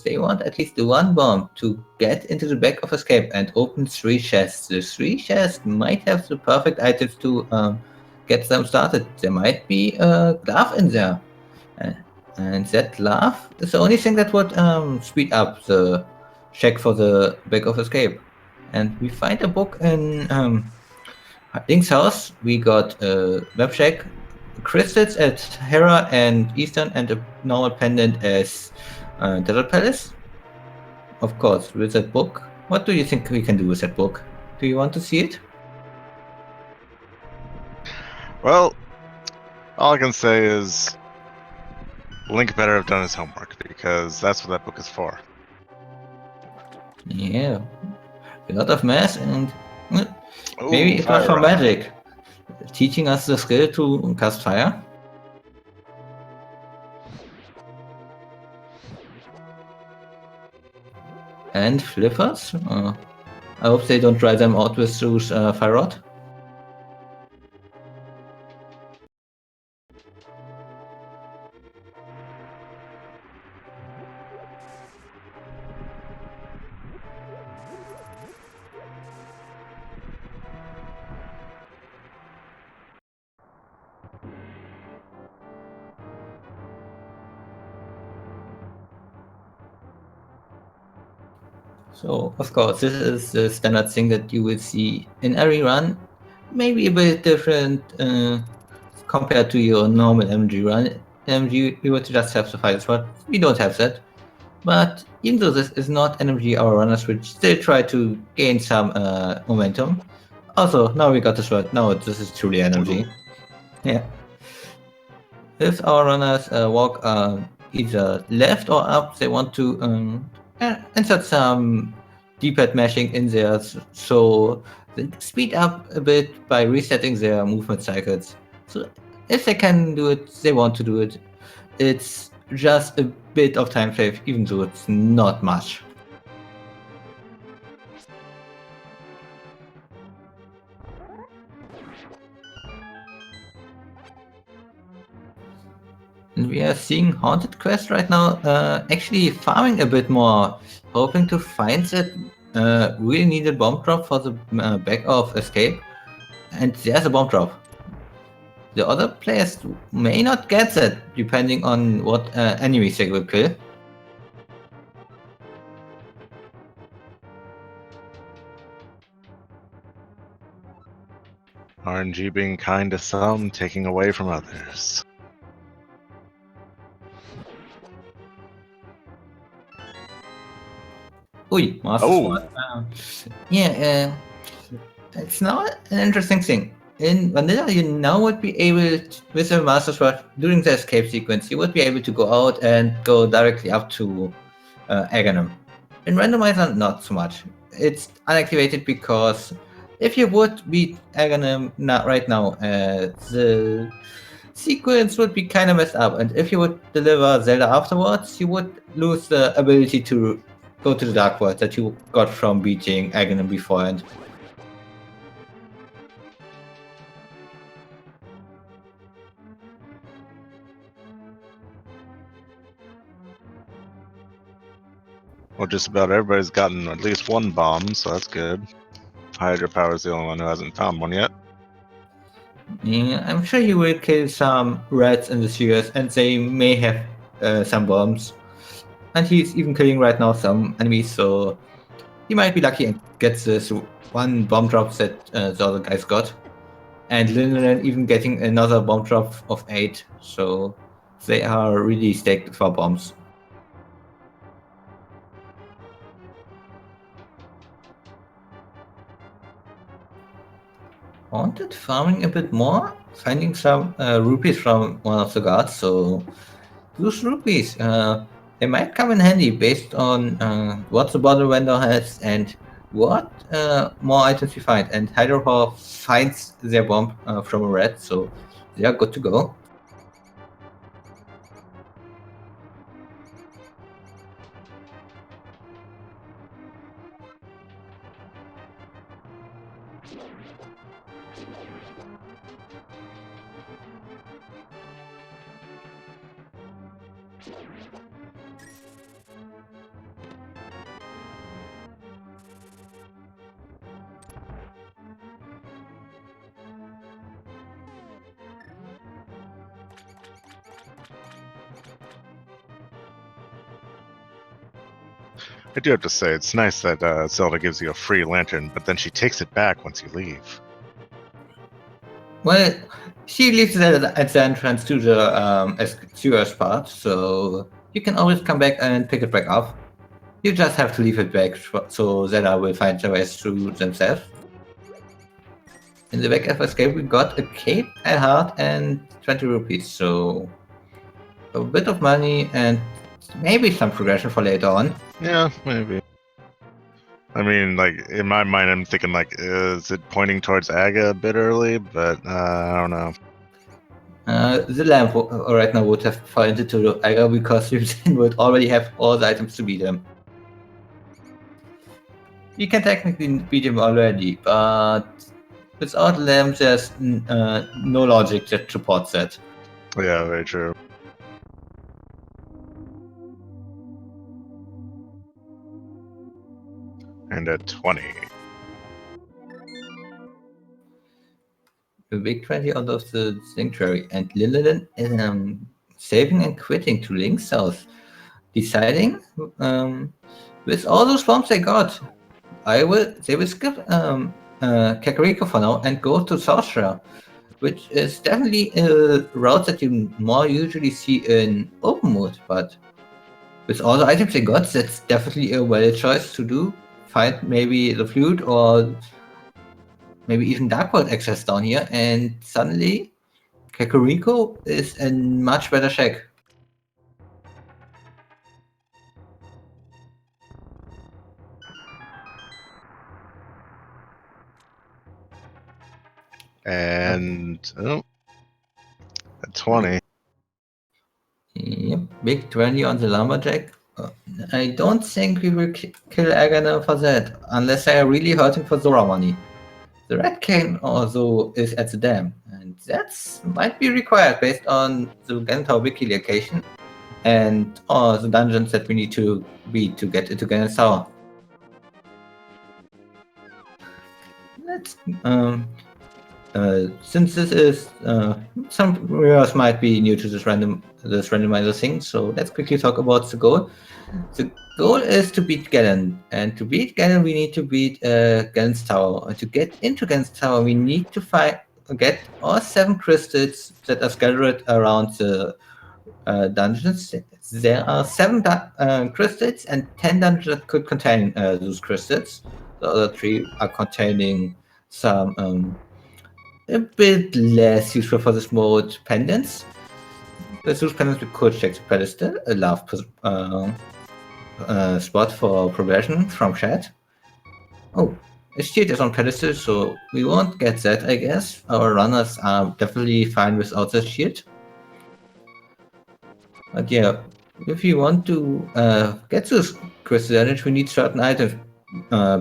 they want at least one bomb to get into the back of escape and open 3 chests. The 3 chests might have the perfect items to get them started. There might be a glove in there. Uh, and that glove is the only thing that would speed up the check for the back of escape. And we find a book in Link's house. We got a web check, crystals at Hera and Eastern, and a normal pendant as Desert Palace. Of course, with that book. What do you think we can do with that book? Do you want to see it? Well, all I can say is Link better have done his homework, because that's what that book is for. Yeah. A lot of math and Ooh, maybe it was fire for rod. magic. Teaching us the skill to cast fire. And flippers? I hope they don't try them out with those fire rod. So, of course, this is the standard thing that you will see in every run. Maybe a bit different compared to your normal MG run. MG, we would just have the fire sword. We don't have that. But even though this is not NMG, our runners will still try to gain some momentum. Also, now we got the sword. Now this is truly NMG. Yeah. If our runners walk either left or up, they want to insert some D-pad mashing in there, so they speed up a bit by resetting their movement cycles. So if they can do it, they want to do it. It's just a bit of time save, even though it's not much. And we are seeing Haunted Quest right now, actually farming a bit more, hoping to find that really needed bomb drop for the back of escape. And there's a bomb drop. The other players may not get that, depending on what enemies they will kill. RNG being kind to some, taking away from others. Ui, Master Sword. Yeah, it's now an interesting thing. In Vanilla, you now would be able, with the Master Sword, during the escape sequence, you would be able to go out and go directly up to Aghanim. In Randomizer, not so much. It's unactivated because if you would beat Aghanim right now, the sequence would be kind of messed up, and if you would deliver Zelda afterwards, you would lose the ability to go to the Dark World that you got from beating Aghanim beforehand. Well, just about everybody's gotten at least one bomb, so that's good. Hydropower's the only one who hasn't found one yet. Yeah, I'm sure you will kill some rats in the sewers, and they may have some bombs. And he's even killing right now some enemies, so he might be lucky and gets this one bomb drop that the other guys got. And Lindenland even getting another bomb drop of 8, so they are really staked for bombs. Wanted farming a bit more, finding some rupees from one of the guards, so those rupees, they might come in handy based on what the bottle vendor has and what more items we find. And Hydropower finds their bomb from a rat, so they are good to go. I do have to say, it's nice that Zelda gives you a free lantern, but then she takes it back once you leave. Well, she leaves it at the entrance to the sewers part, so you can always come back and pick it back up. You just have to leave it back so Zelda will find the way through themselves. In the back of escape, we got a cape, a heart, and 20 rupees, so a bit of money and maybe some progression for later on. Yeah, maybe. I mean, like, in my mind, I'm thinking, like, is it pointing towards Aga a bit early? But I don't know. The lamp right now would have pointed to the Aga because you would already have all the items to beat him. You can technically beat him already, but without lamp, there's no logic that supports that. Yeah, very true. And at 20. A big 20 out of the sanctuary, and Lillian is saving and quitting to Link South, deciding with all those bombs they got, they will skip Kakariko for now and go to South Shore, which is definitely a route that you more usually see in open mode, but with all the items they got, that's definitely a valid choice to do. Find maybe the flute or maybe even Dark World access down here, and suddenly Kakariko is in much better shape. And at 20. Yep, big 20 on the lumberjack. I don't think we will kill Agana for that, unless they are really hurting for Zora money. The red cane also is at the dam, and that might be required based on the Gentau wiki location and all the dungeons that we need to beat to get into Ganon Tower. Let's since this is some viewers might be new to this randomizer thing, so let's quickly talk about the goal. The goal is to beat Ganon, and to beat Ganon, we need to beat Ganon's Tower. And to get into Ganon's Tower, we need to get all 7 crystals that are scattered around the dungeons. There are 7 crystals and 10 dungeons that could contain those crystals. The other 3 are containing some a bit less useful for this mode pendants. With those pendants, we could check the pedestal, a love spot for progression from chat. Oh, a shield is on pedestal, so we won't get that, I guess. Our runners are definitely fine without the shield. But yeah, if you want to get those crystal dungeons, we need certain items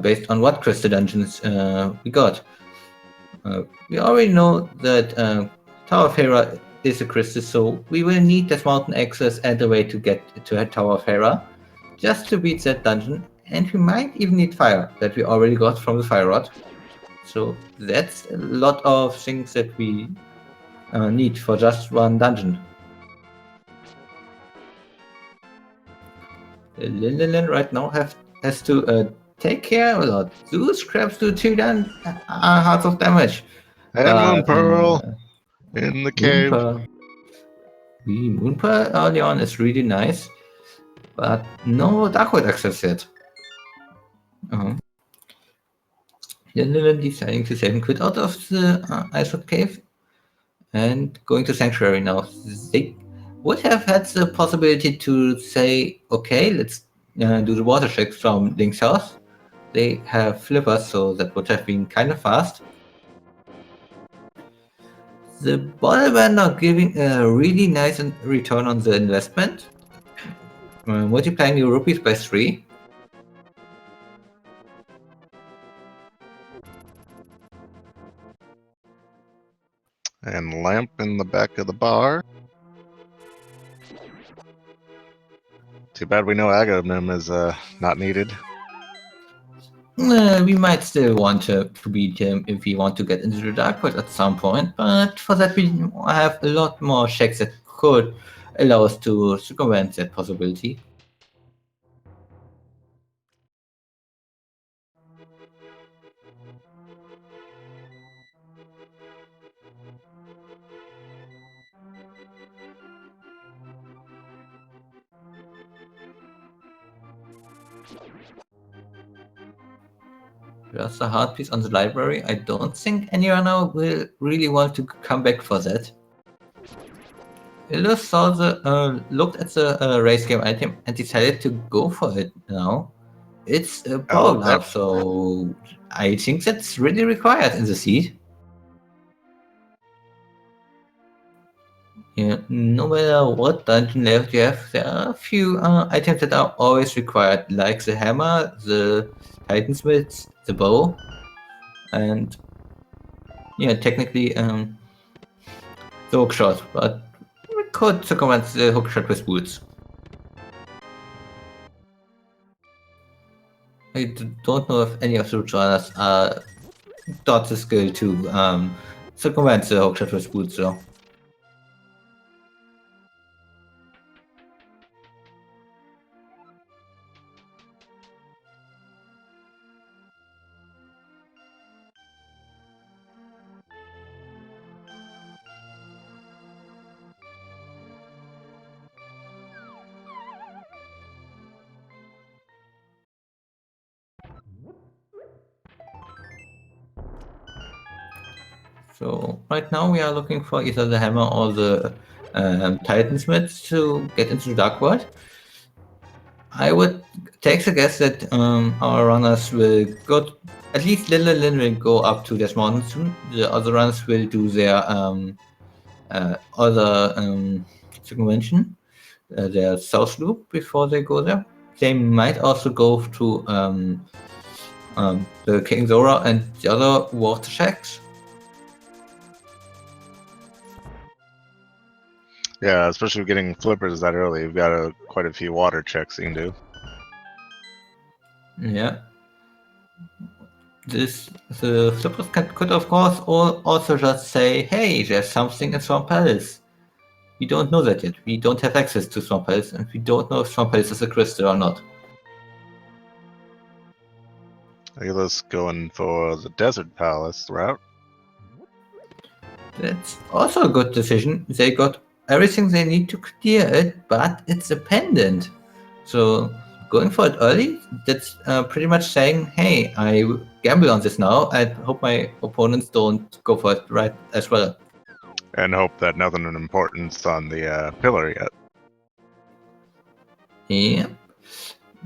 based on what crystal dungeons we got. We already know that Tower of Hera is a crystal, so we will need this mountain access and a way to get to Tower of Hera just to beat that dungeon, and we might even need fire that we already got from the fire rod. So that's a lot of things that we need for just one dungeon. Lillian right now has to take care of that. Those scraps do 2 hearts of damage. And Moon Pearl in the cave. Moon Pearl early on is really nice, but no Dark World access yet. Lillian deciding to save and quit out of the Ice Rock Cave and going to Sanctuary now. They would have had the possibility to say, okay, let's do the water checks from Link's house. They have flippers, so that would have been kind of fast. The bottle vendor giving a really nice return on the investment, multiplying your rupees by 3. And lamp in the back of the bar. Too bad we know Agamem is not needed. We might still want to beat him if we want to get into the Dark World at some point, but for that we have a lot more checks that could allow us to circumvent that possibility. Just a hard piece on the library. I don't think any runner will really want to come back for that. Ilus looked at the race game item and decided to go for it now. It's a power glove, so I think that's really required in the seed. Yeah, no matter what dungeon level you have, there are a few items that are always required, like the hammer, the titansmith, the bow, and yeah, technically the hookshot, but we could circumvent the hookshot with boots. I don't know if any of the runners taught the skill to circumvent the hookshot with boots, though. So right now we are looking for either the hammer or the titansmith to get into the dark world. I would take the guess that our runners will go, at least Lin will go up to this mountain soon. The other runners will do their other circumvention, their south loop before they go there. They might also go to the King Zora and the other water shacks. Yeah, especially getting flippers that early. You've got quite a few water checks you can do. Yeah. The flippers could of course also just say, hey, there's something in Swamp Palace. We don't know that yet. We don't have access to Swamp Palace, and we don't know if Swamp Palace is a crystal or not. Let's going for the Desert Palace route. That's also a good decision. They got everything they need to clear it, but it's a pendant. So going for it early, that's pretty much saying, hey, I gamble on this now. I hope my opponents don't go for it right as well. And hope that nothing of importance on the pillar yet. Yeah.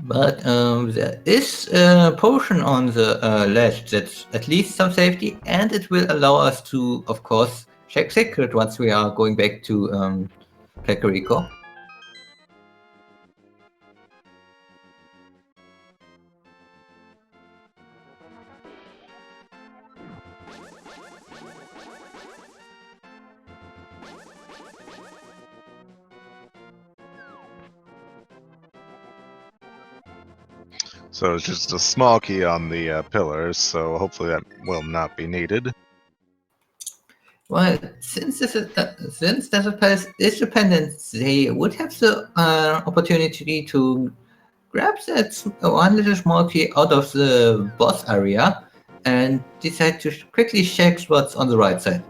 But there is a potion on the ledge that's at least some safety, and it will allow us to, of course, check secret once we are going back to Kakariko. So it's just a small key on the pillars, so hopefully that will not be needed. Well, since Desert Palace is dependent, they would have the opportunity to grab that one little small key out of the boss area and decide to quickly check what's on the right side.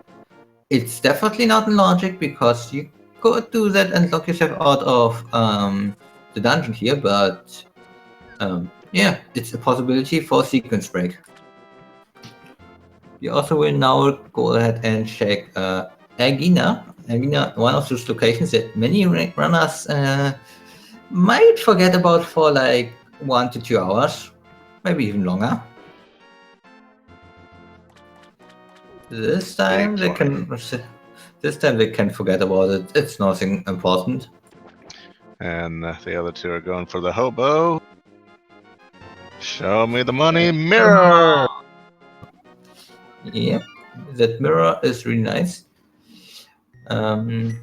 It's definitely not in logic because you could do that and lock yourself out of the dungeon here, but yeah, it's a possibility for sequence break. We also will now go ahead and check Agina. Agina, one of those locations that many runners might forget about for like 1 to 2 hours, maybe even longer. This time they can forget about it. It's nothing important. And the other two are going for the hobo. Show me the money, mirror! Yep, that mirror is really nice. Lin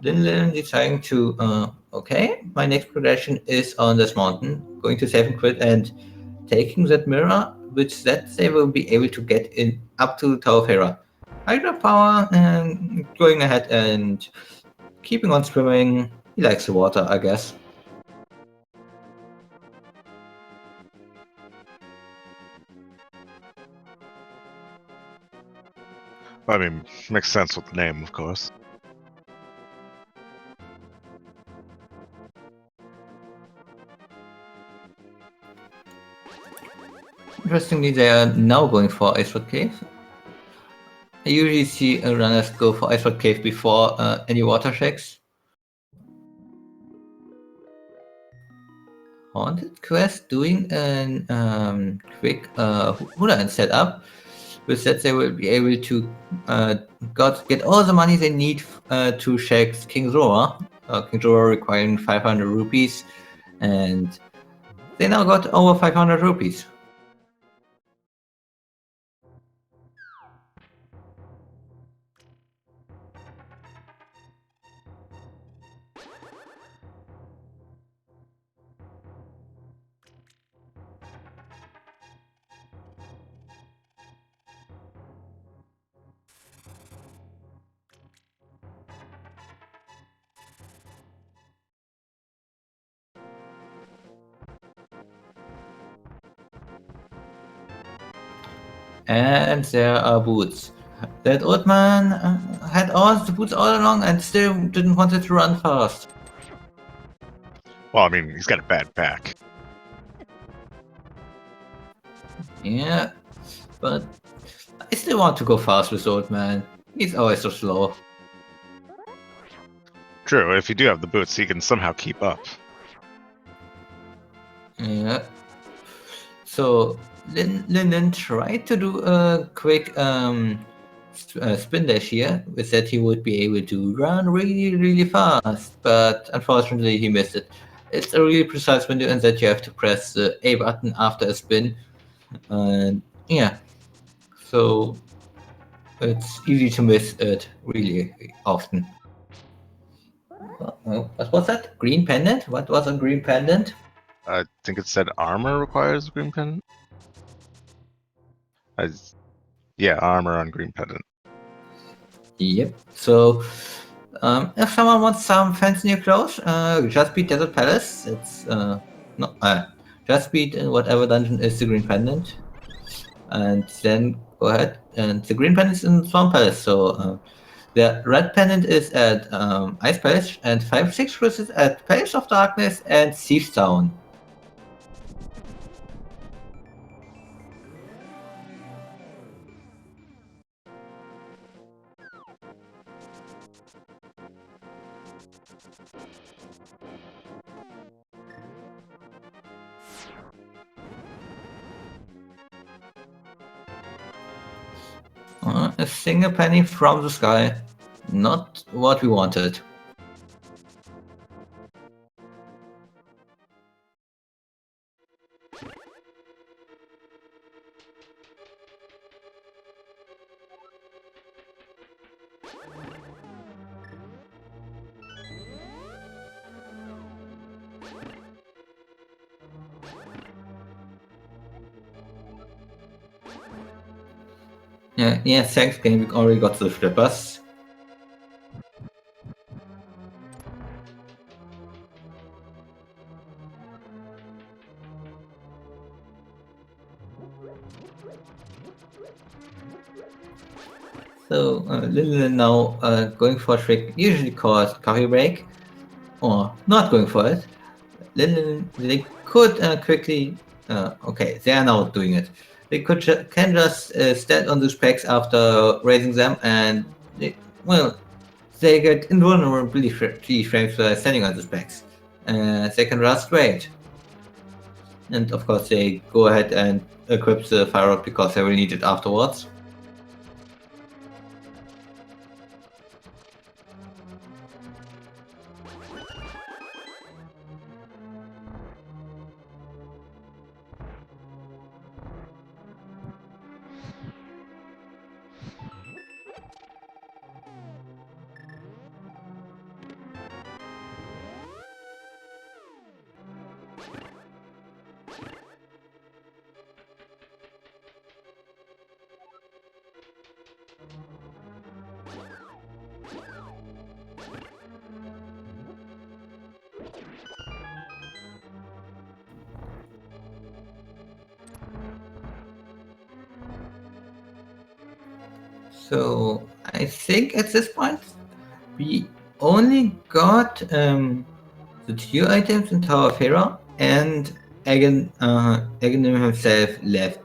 deciding to, okay, my next progression is on this mountain, going to save and quit and taking that mirror, which that they will be able to get in up to Tower of Hera. Hydra power and going ahead and keeping on swimming. He likes the water, I guess. I mean, makes sense with the name, of course. Interestingly, they are now going for Iceford Cave. I usually see runners go for Iceford Cave before any water checks. Haunted Quest doing an quick Hunan setup. With that, they will be able to get all the money they need to check King Zora. King Zora requiring 500 rupees, and they now got over 500 rupees. And there are boots. That old man had all the boots all along and still didn't want it to run fast. Well, I mean, he's got a bad back. Yeah, but I still want to go fast with the old man. He's always so slow. True, if you do have the boots, he can somehow keep up. Yeah. So Linden tried to do a quick spin dash here. With that, he would be able to run really, really fast. But unfortunately, he missed it. It's a really precise window, and that you have to press the A button after a spin. And yeah, so it's easy to miss it really often. What was that? Green pendant? What was a green pendant? I think it said armor requires green pendant. Yeah, armor on green pendant. Yep. So, if someone wants some fancy new clothes, just beat Desert Palace. It's no, just beat in whatever dungeon is the Green Pendant, and then go ahead. And the Green Pendant is in Swamp Palace. So the Red Pendant is at Ice Palace, and 5-6 is at Palace of Darkness and Thief's Town. A single penny from the sky. Not what we wanted. Yeah, thanks game, we already got the flippers. So Lillian now going for a trick usually called coffee break, or not going for it. Lillian, they could quickly, okay, they are now doing it. They can just stand on those pegs after raising them, and they get invulnerability frames by standing on those pegs. They can run straight. And of course, they go ahead and equip the fire rod because they will need it afterwards. So I think at this point we only got the 2 items in Tower of Hera, and Aghanim himself left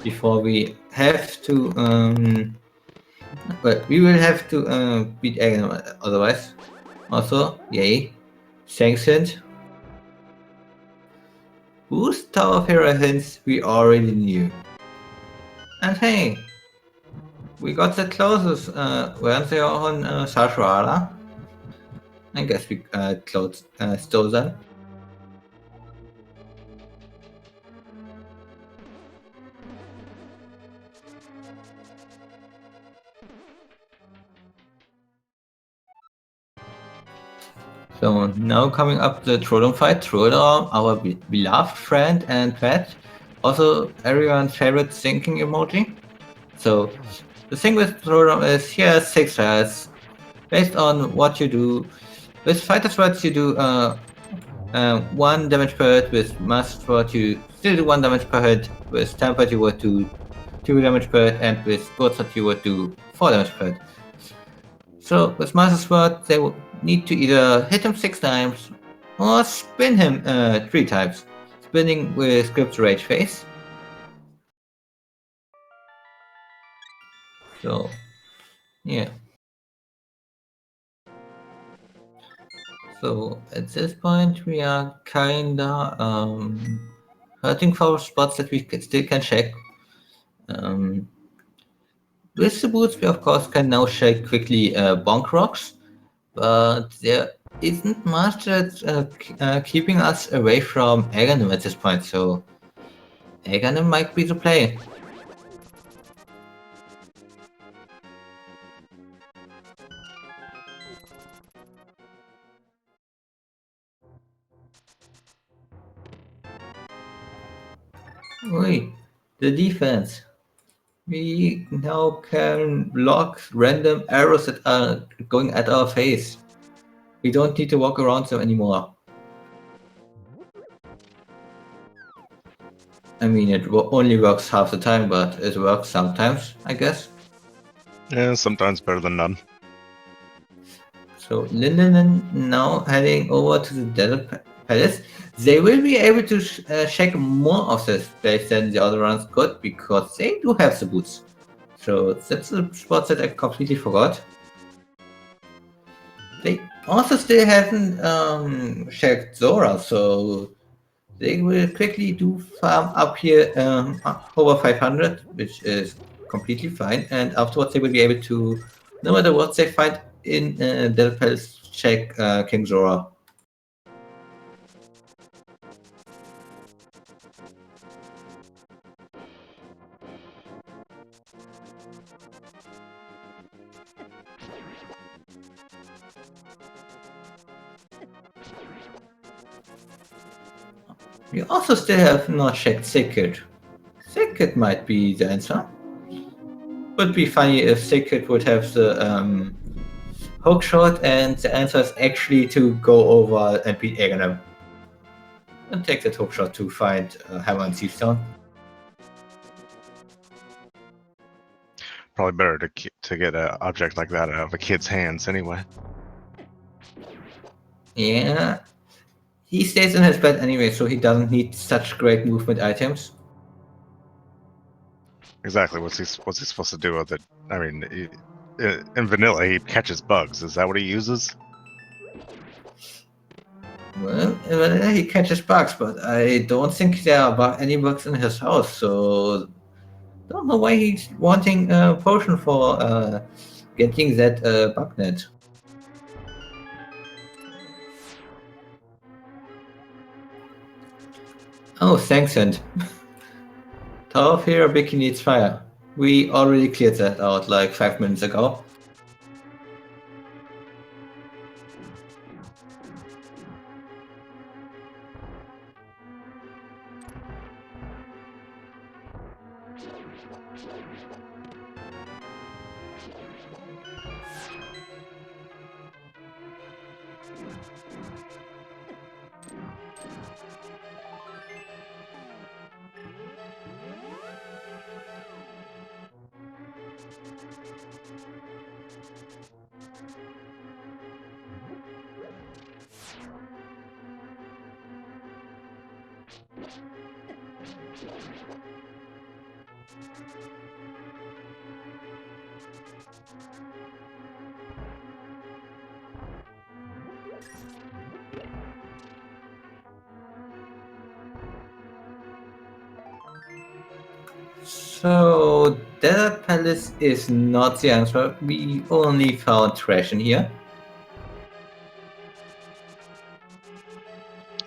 before we have to. But we will have to beat Aghanim otherwise. Also, yay. Sanctioned. Whose Tower of Hero hints we already knew. And hey, we got the closest. Weren't they on Sashwara? I guess we stole them. So now coming up the Trollum fight, Trollum, our beloved friend and pet, also everyone's favorite thinking emoji. So the thing with Trollum is he has 6 health. Based on what you do, with fighter swords you do 1 damage per hit, with master sword you still do 1 damage per hit, with tempered you would do 2 damage per hit, and with broadsword you would do 4 damage per hit. So with master sword they will need to either hit him 6 times or spin him 3 times. Spinning with script rage face. So yeah. So at this point we are kinda hurting for spots that we still can check. With the boots we of course can now check quickly bonk rocks, but there isn't much that's keeping us away from Aghanim at this point, so Aghanim might be the play. Oi, the defense. We now can block random arrows that are going at our face. We don't need to walk around them anymore. I mean, it only works half the time, but it works sometimes, I guess. Yeah, sometimes better than none. So Lindemann now heading over to the Desert Palace. They will be able to check more of the space than the other ones could because they do have the boots. So that's a spot that I completely forgot. They also still haven't checked Zora, so they will quickly do farm up here over 500, which is completely fine. And afterwards, they will be able to, no matter what they find in Desert Palace, check King Zora. We also still have not checked Sacred. Sacred might be the answer. Would be funny if Sacred would have the hook shot and the answer is actually to go over and beat Aghanim. And take that hook shot to find Hammer and Seastone. Probably better to get an object like that out of a kid's hands anyway. Yeah. He stays in his bed anyway, so he doesn't need such great movement items. Exactly. What's he supposed to do with it? I mean, in vanilla he catches bugs. Is that what he uses? Well, he catches bugs, but I don't think there are any bugs in his house, so don't know why he's wanting a potion for getting that bug net. Oh, thanks, and Tower of Hero Biki needs fire. We already cleared that out like 5 minutes ago. So Desert Palace is not the answer. We only found trash in here.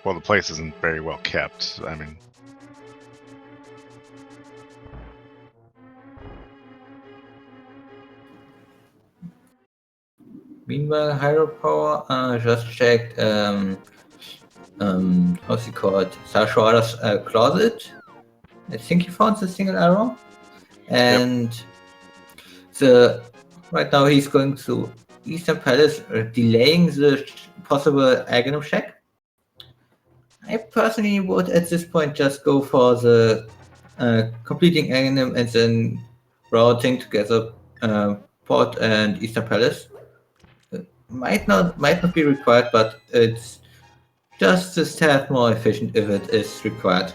Well, the place isn't very well kept. I mean, Meanwhile, Hydropower just checked how's he called? Sashwara's closet. I think he found the single arrow. And right now he's going to Eastern Palace, delaying the possible Aghanim check. I personally would at this point just go for the completing Aghanim and then routing together Port and Eastern Palace. Might not be required, but it's just a tad more efficient if it is required.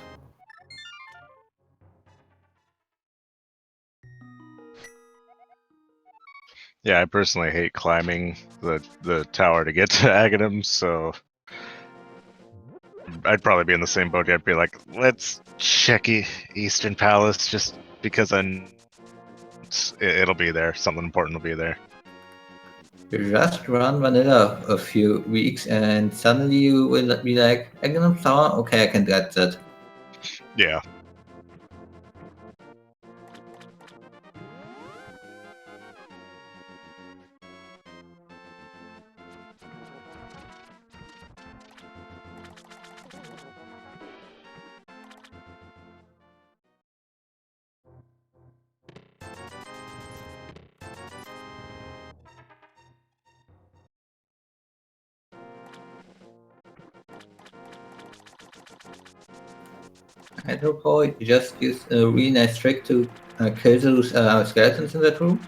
yeah, I personally hate climbing the tower to get to Aghanim, so I'd probably be in the same boat. I'd be like, let's check Eastern Palace just because it'll be there. Something important will be there. Just run vanilla a few weeks and suddenly you will be like, Aghanim Tower? Okay, I can get that. Yeah. Hydropower just use a really nice trick to kill those skeletons in that room.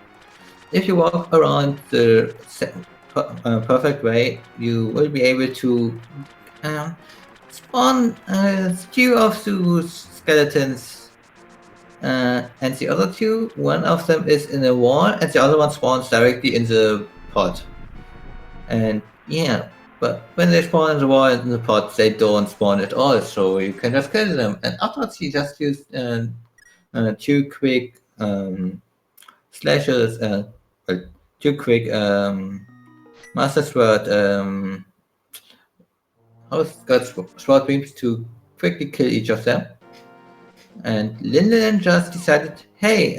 If you walk around the perfect way, you will be able to spawn two of those skeletons. And the other two, one of them is in a wall, and the other one spawns directly in the pot. And yeah, but when they spawn in the wall and in the pot, they don't spawn at all, so you can just kill them. And afterwards, you just use two quick slashes, two quick Master Sword, sword beams to quickly kill each of them. And Linden just decided, hey,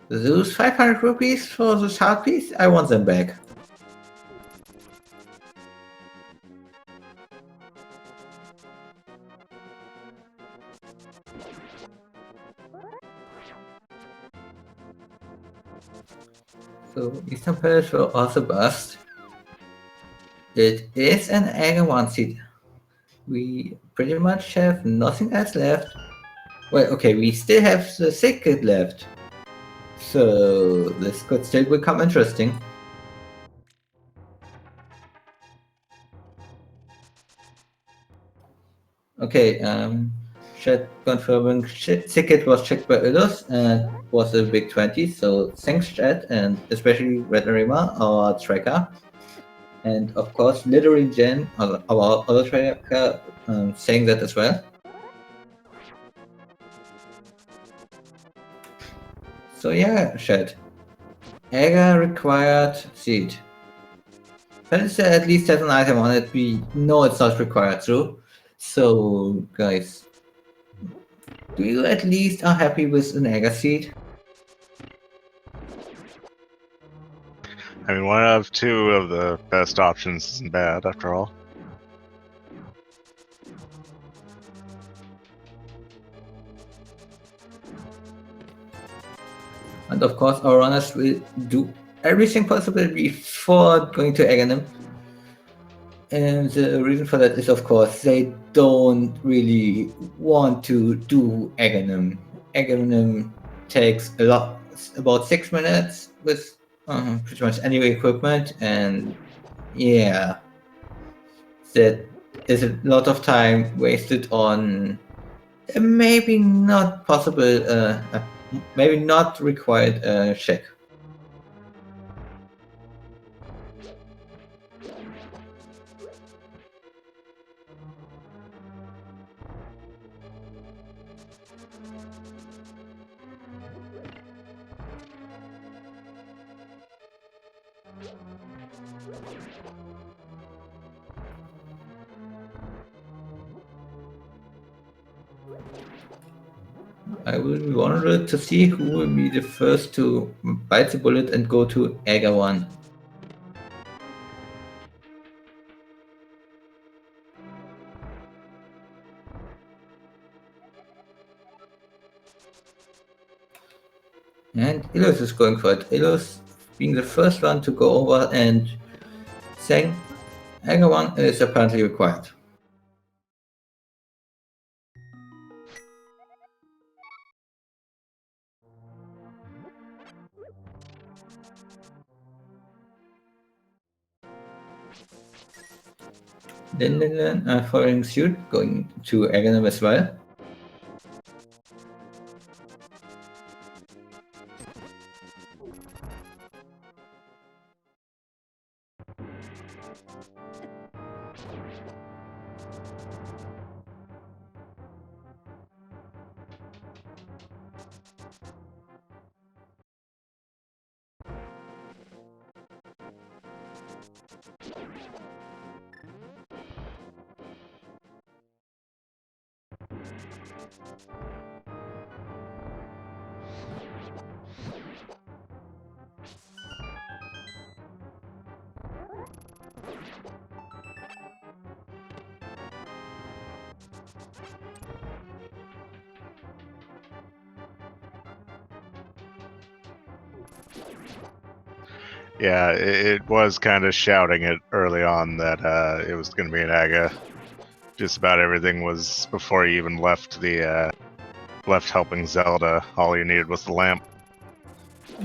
those 500 rupees for the heart piece, I want them back. So Eastern Palace will also bust. It is an Aga 1 seed. We pretty much have nothing else left. Well, okay, we still have the secret left. So this could still become interesting. Okay, chat confirming ticket was checked by others and was a big 20, so thanks chat, and especially Red Arima, our tracker. And of course, literally Jen, our other tracker, saying that as well. So yeah, chat. Aga required seed. Pelister at least has an item on it, we know it's not required through. So guys, do you at least are happy with an Aga seed? I mean, one of two of the best options isn't bad after all. And of course, our runners will do everything possible before going to Aghanim. And the reason for that is, of course, they don't really want to do Aghanim. Aghanim takes a lot, about 6 minutes with pretty much any equipment, and yeah, that is a lot of time wasted on Maybe not possible, maybe not required check. I will wonder to see who will be the first to bite the bullet and go to Aga 1. And Ilus is going for it. Ilus being the first one to go over and saying Aga 1 is apparently required. Then following suit, going to Aghanim as well. Yeah, it was kind of shouting it early on that it was going to be an Aga. Just about everything was before you even left the left helping Zelda. All you needed was the lamp.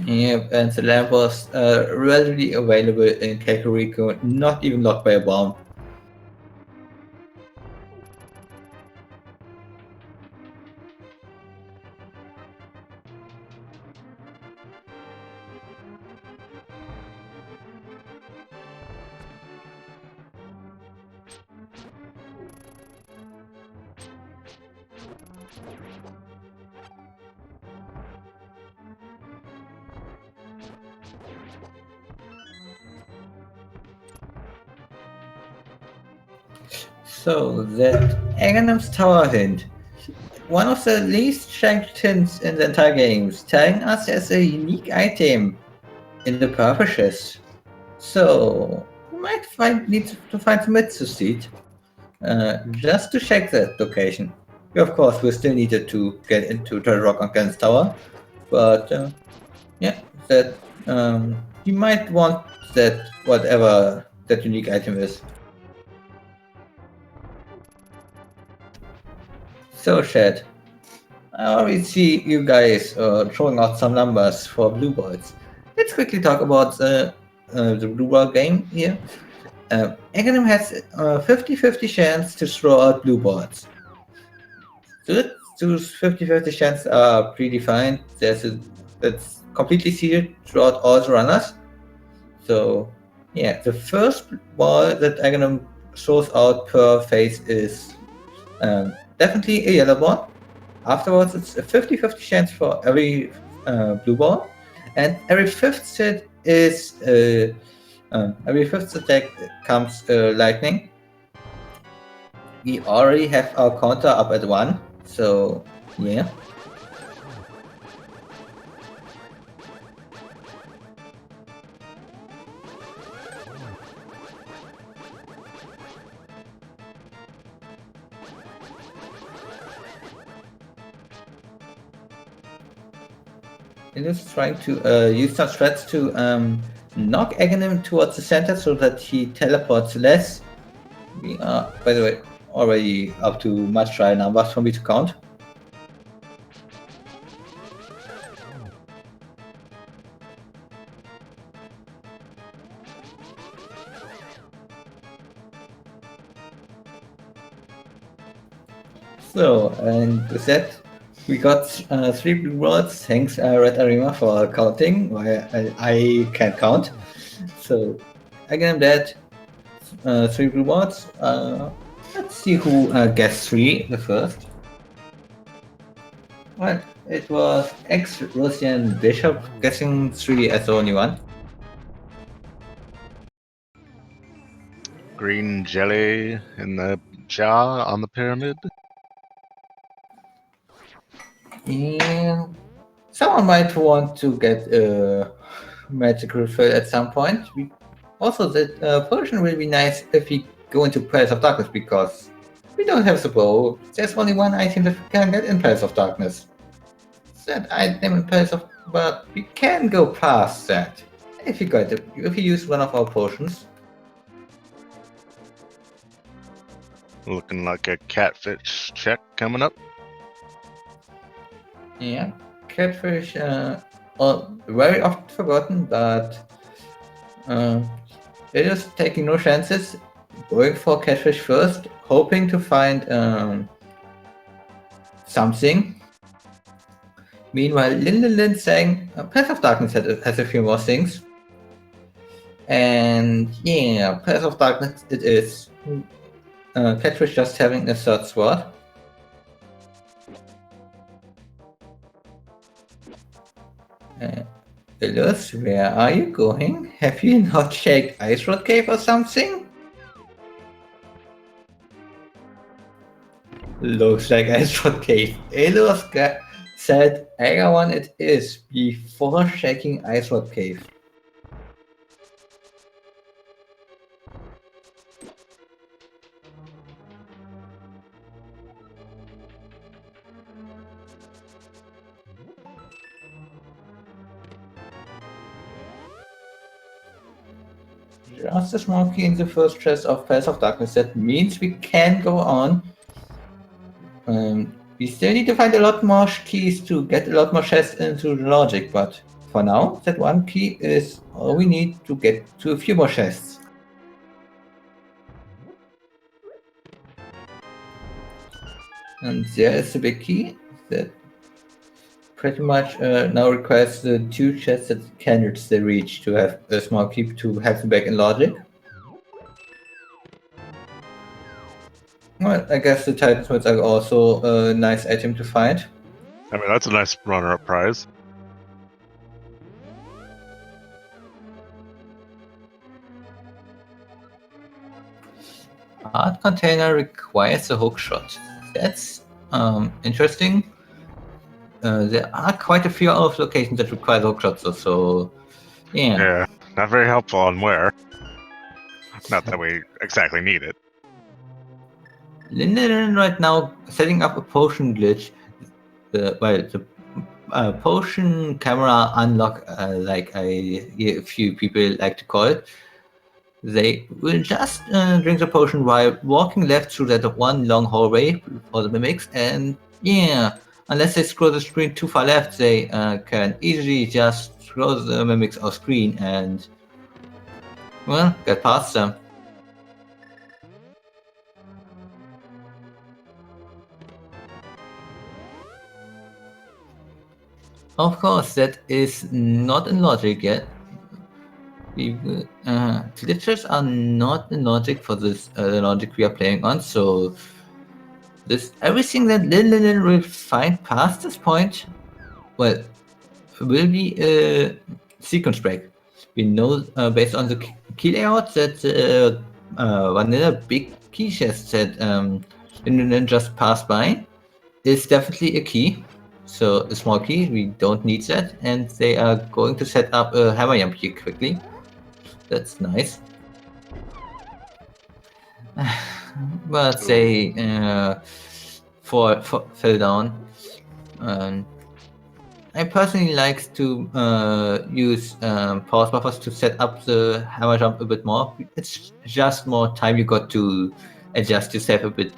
Yep, and the lamp was readily available in Kakariko, not even locked by a bomb. So that Aghanim's Tower hint, one of the least checked hints in the entire game, is telling us there's a unique item in the purple chest. So we might need to find the Mitsu seed just to check that location. Of course, we still needed to get into the Rock Against Tower, but yeah, that you might want that whatever that unique item is. So, Chad, I already see you guys throwing out some numbers for blue balls. Let's quickly talk about the blue ball game here. Aghanim has a 50-50 chance to throw out blue balls. Those 50-50 chances are predefined. It's completely sealed throughout all the runners. So, yeah, the first ball that Aghanim throws out per phase is definitely a yellow ball. Afterwards, it's a 50-50 chance for every blue ball, and every fifth hit is every fifth attack comes lightning. We already have our counter up at 1, so yeah. It is trying to use some threats to knock Aghanim towards the center so that he teleports less. We are, by the way, already up to much higher numbers for me to count. So, and with that, we got 3 blue words. Thanks, Red Arima, for counting. I can't count. So, again, that 3 blue words. Let's see who gets 3 the first. Well, it was ex-Russian bishop guessing 3 as the only one. Green jelly in the jar on the pyramid. And someone might want to get a magic refill at some point. Also, the potion will be nice if we go into Palace of Darkness, because we don't have the bow. There's only one item that we can get in Palace of Darkness. That item in Palace of... but we can go past that. If you use one of our potions. Looking like a catfish check coming up. Yeah, catfish are very often forgotten, but it is taking no chances, going for catfish first, hoping to find something. Meanwhile, Lin saying Path of Darkness has a few more things. And yeah, Path of Darkness it is. Catfish just having a third sword. Illus, where are you going? Have you not checked Ice Road Cave or something? Looks like Ice Road Cave. Illus said Agawan it is before checking Ice Road Cave. Just a small key in the first chest of Path of Darkness. That means we can go on. We still need to find a lot more keys to get a lot more chests into the logic, but for now, that one key is all we need to get to a few more chests. And there is the big key that pretty much now requires the 2 chests that candidates they reach to have a small key to have them back in logic. Well, I guess the Titan Swords are also a nice item to find. I mean, that's a nice runner-up prize. Art container requires a hook shot. That's interesting. There are quite a few other locations that require hook shots, so yeah. Yeah, not very helpful on where. Not that we exactly need it. Linden right now setting up a potion glitch. The potion camera unlock, like a few people like to call it. They will just drink the potion while walking left through that one long hallway for the mimics, and yeah, unless they scroll the screen too far left, they can easily just throw the mimics off screen and, well, get past them. Hmm. Of course, that is not in logic yet. Glitches are not in logic for this logic we are playing on, so everything that Lin will find past this point, well, will be a sequence break. We know based on the key layout that vanilla big key chest that Lin just passed by is definitely a key. So a small key, we don't need that, and they are going to set up a hammer jump here quickly. That's nice. But they fell down. I personally like to use pause buffers to set up the hammer jump a bit more. It's just more time you got to adjust yourself a bit.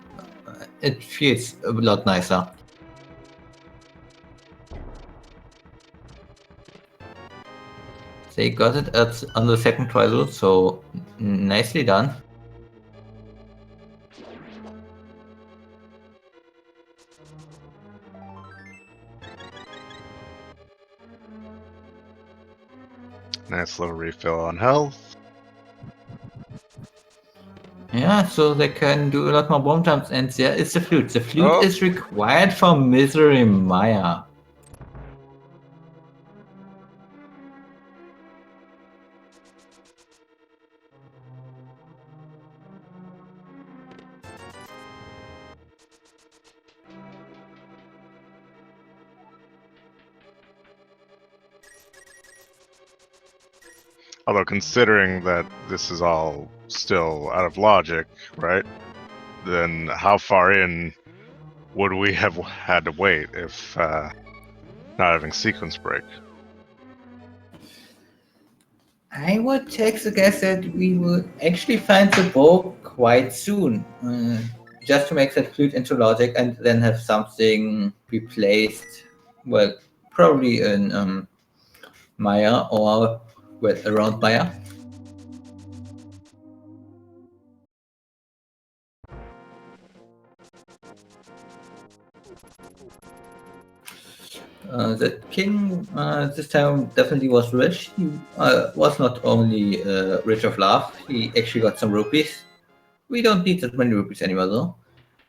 It feels a lot nicer. They got it on the second try though, so nicely done. Nice little refill on health. Yeah, so they can do a lot more bomb jumps, and there is the flute. The flute Oh. is required for Misery Maya. Although considering that this is all still out of logic, right? Then how far in would we have had to wait if not having sequence break? I would take the guess that we would actually find the bow quite soon, just to make that flute into logic and then have something replaced. Well, probably in Maya or around Maya. The king this time definitely was rich. He was not only rich of love, he actually got some rupees. We don't need that many rupees anymore though.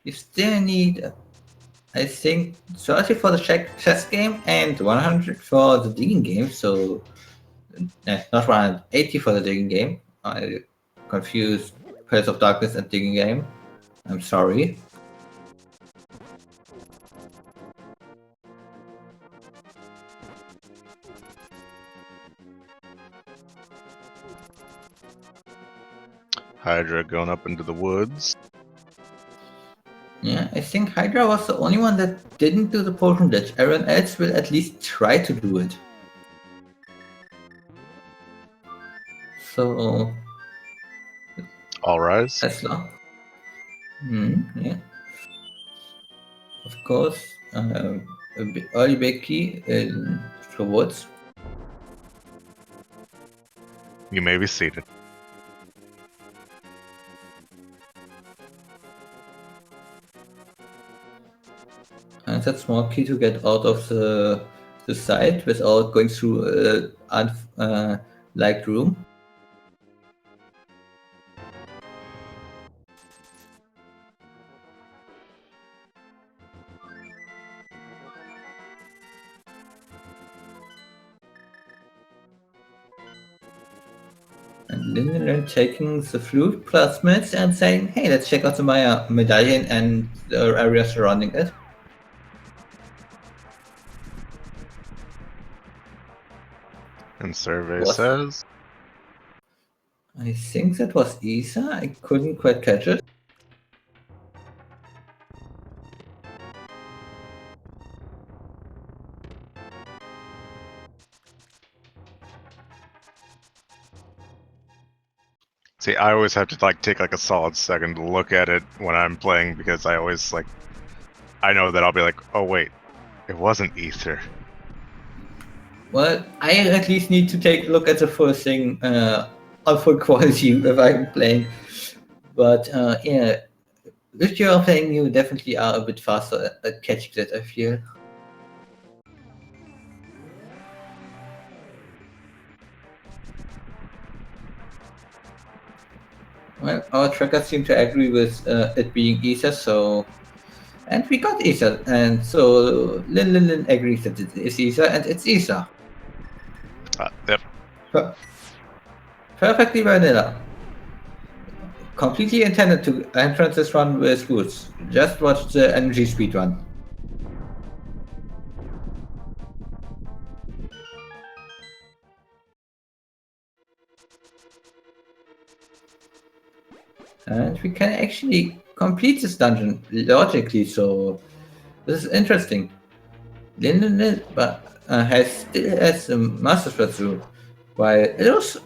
We still need, I think, 30 for the chess game and 100 for the digging game. So, not 180 for the digging game. I confused Palace of Darkness and digging game. I'm sorry. Hydra going up into the woods. Yeah, I think Hydra was the only one that didn't do the potion ditch. Everyone else will at least try to do it. So, All rise. Tesla. Yeah. Of course, early big key in the woods. You may be seated. And that small key to get out of the site without going through a liked room. And Linden taking the flute plasmids and saying, hey, let's check out the Maya medallion and the area surrounding it. And survey What? says I think that was Isa. I couldn't quite catch it. See, I always have to take a solid second to look at it when I'm playing because I always I know that I'll be like, oh wait, it wasn't ether. Well, I at least need to take a look at the full thing on full quality if I'm playing. But yeah, if you're playing, you definitely are a bit faster at catching that, I feel. Well, our trackers seem to agree with it being Ether, so... And we got Ether, and so Lin agrees that it is Ether, and it's Ether. Yep. Perfectly vanilla. Completely intended to entrance this run with boots. Just watch the energy speed run. And we can actually complete this dungeon logically, so this is interesting. Lin still has the Master Sword through, while it was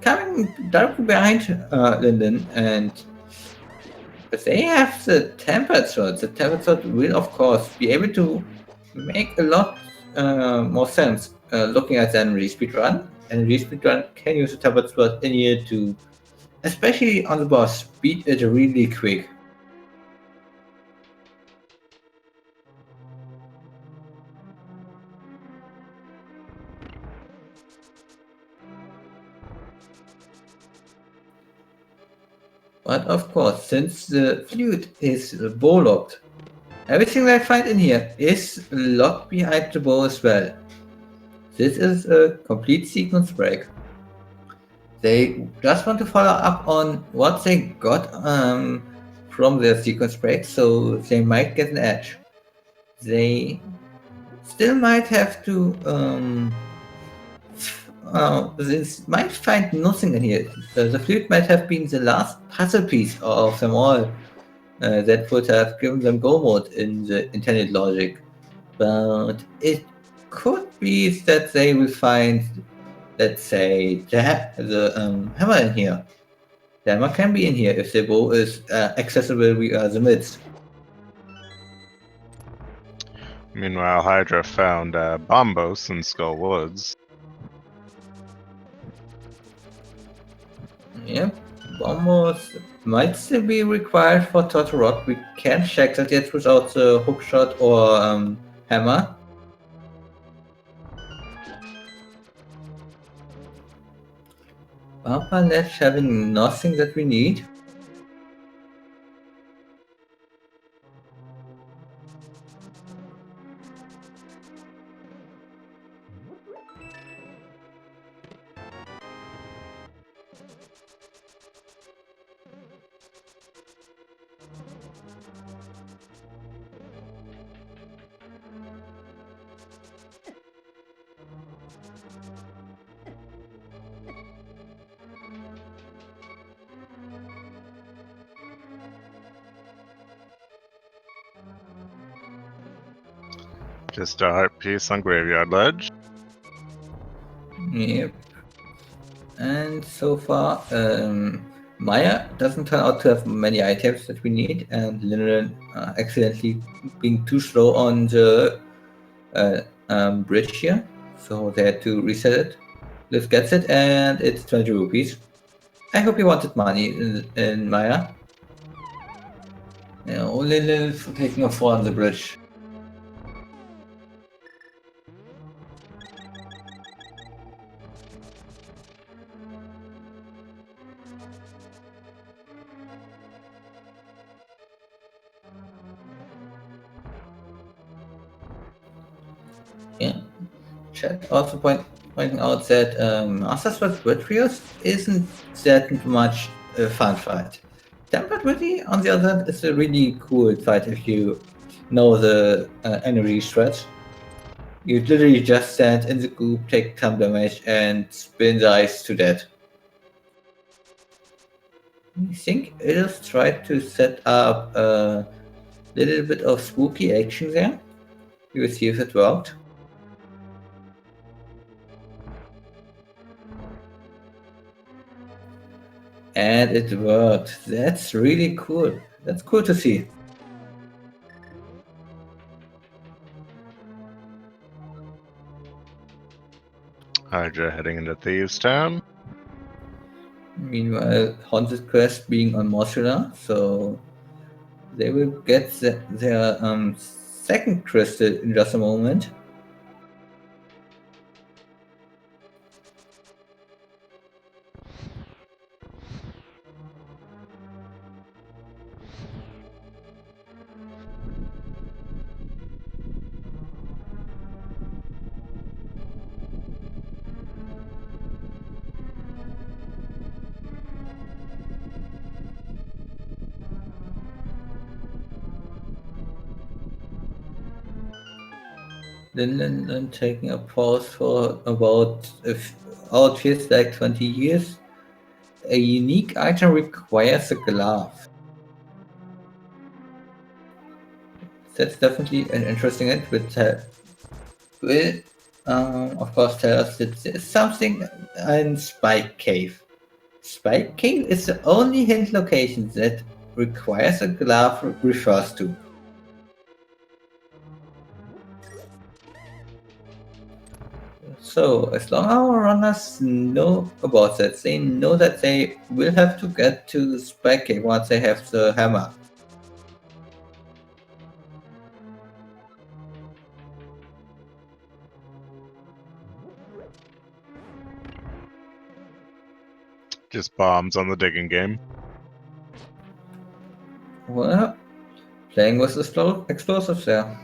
coming directly behind Linden, and but they have the Tempered Sword. The Tempered Sword will, of course, be able to make a lot more sense looking at the energy speed run. Energy speed run can use the Tempered Sword in here to, especially on the boss, beat it really quick. But of course, since the flute is bow-locked, everything they find in here is locked behind the bow as well. This is a complete sequence break. They just want to follow up on what they got from their sequence break, so they might get an edge. They still might have to they might find nothing in here. The flute might have been the last puzzle piece of them all that would have given them go mode in the intended logic. But it could be that they will find, let's say, the hammer in here. The hammer can be in here if the bow is accessible via the midst. Meanwhile, Hydra found Bombos in Skull Woods. Yep, bombs might still be required for Turtle Rock. We can't check that yet without the hookshot or hammer. Papa Netch having nothing that we need. Just a heart piece on Graveyard Ledge. Yep. And so far, Maya doesn't turn out to have many items that we need, and Lineran accidentally being too slow on the bridge here, so they had to reset it. Liv gets it, and it's 20 rupees. I hope you wanted money in Maya. Yeah, only Liv taking a fall on the bridge. Yeah. Chat also pointing out that Masters vs. Whitrios isn't that much a fun fight. Tempered Witty, on the other hand, is a really cool fight if you know the enemy stretch. You literally just stand in the group, take some damage, and spin the ice to death. I think it has tried to set up a little bit of spooky action there. We will see if it worked. And it worked. That's really cool. That's cool to see. Hydra heading into Thieves Town. Meanwhile, Haunted Quest being on Modular, so they will get their second crystal in just a moment. Then taking a pause for about it feels like 20 years. A unique item requires a glove. That's definitely an interesting hint. Will of course tell us that there's something in Spike Cave. Spike Cave is the only hint location that requires a glove refers to. So, as long as our runners know about that, they know that they will have to get to Spike Cave once they have the hammer. Just bombs on the digging game. Well, playing with explosives there.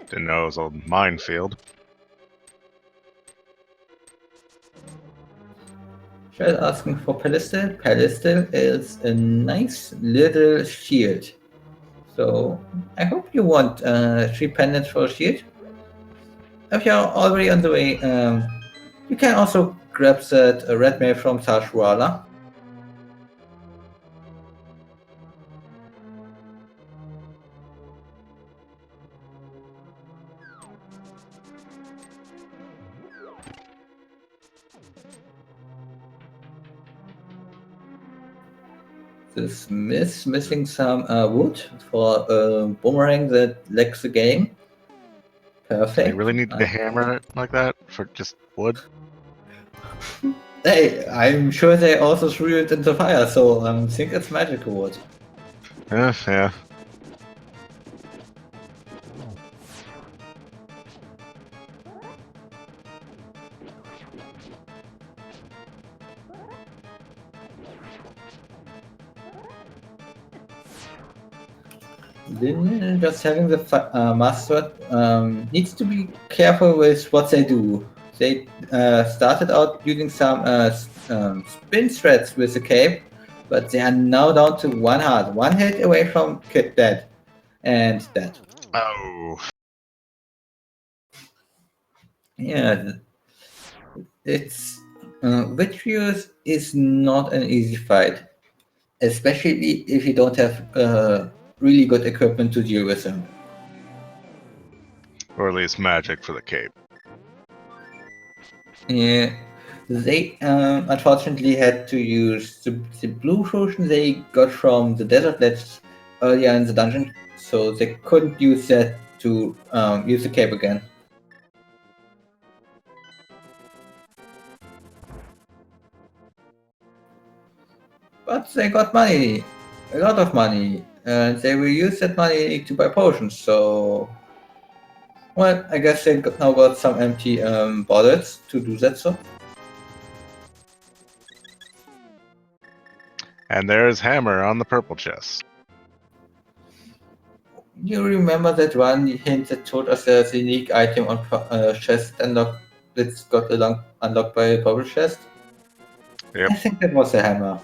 Didn't know it was a minefield. Tried asking for Pedestal. Pedestal is a nice little shield. So I hope you want 3 pendants for a shield. If you're already on the way, you can also grab that red mail from Tashwala. This missing some wood for a boomerang that lacks the game. Perfect. They really need to hammer it like that for just wood? Hey, I'm sure they also threw it into fire, so I think it's magical wood. Yeah. Then just having the master needs to be careful with what they do. They started out using some spin threads with the cape, but they are now down to 1 heart, 1 hit away from dead, and dead. Oh. Yeah, it's Vitreous is not an easy fight, especially if you don't have really good equipment to deal with them. Or at least magic for the cape. Yeah, they unfortunately had to use the blue potion they got from the desert ledge earlier in the dungeon, so they couldn't use that to use the cape again. But they got money, a lot of money, and they will use that money to buy potions, so... Well, I guess they now got some empty bottles to do that, so... And there's Hammer on the purple chest. You remember that one hint that told us there's a unique item on chest unlocked that's got unlocked by a purple chest? Yep. I think that was a hammer.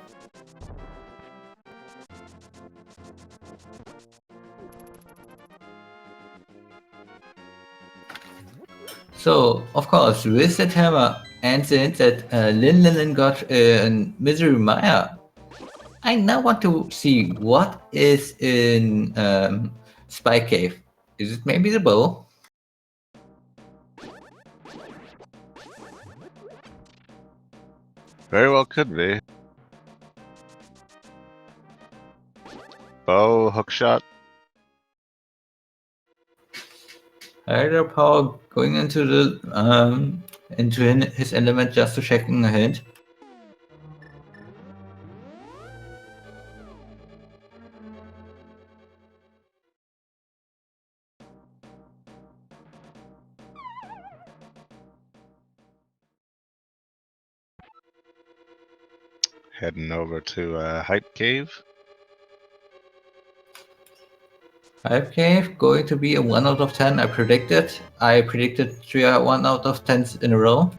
So, of course, with that hammer and the hint that Lin got a Misery Mire, I now want to see what is in Spy Cave. Is it maybe the bow? Very well could be. Bow, hookshot. Higher power going into the into his element just to checking a hint. Heading over to Hype Cave. Hype Cave going to be a 1 out of 10. I predicted 3 1 out of 10s in a row.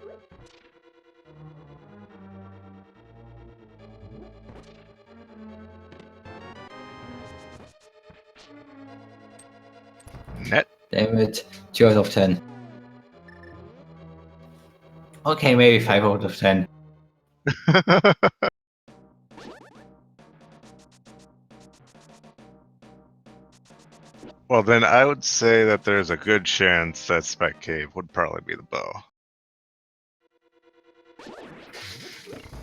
Net. Damn it, 2 out of 10. Okay, maybe 5 out of 10. Well, then I would say that there's a good chance that Spec Cave would probably be the bow.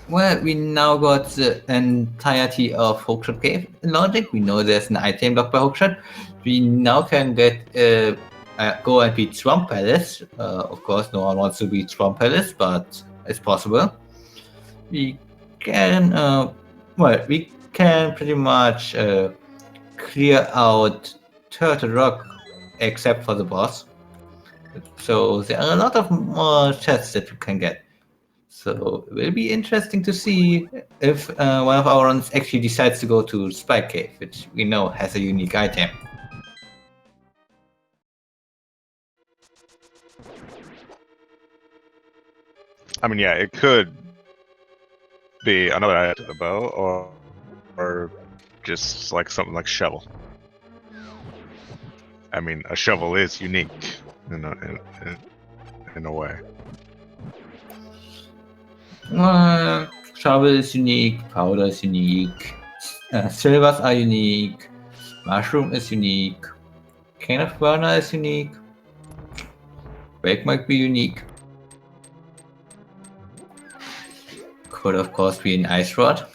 Well, we now got the entirety of Hookshot Cave in logic. We know there's an item locked by Hookshot. We now can get go and beat Swamp Palace. Of course, no one wants to beat Swamp Palace, but it's possible. We can, we can pretty much clear out Turtle Rock except for the boss. So there are a lot of more chests that you can get. So it will be interesting to see if one of our runs actually decides to go to Spike Cave, which we know has a unique item. I mean, yeah, it could be another item to the bow, or just like something like shovel. I mean, a shovel is unique in a way. Shovel is unique, powder is unique, silvers are unique, mushroom is unique, cane of burner is unique, rake might be unique. Could of course be an ice rod.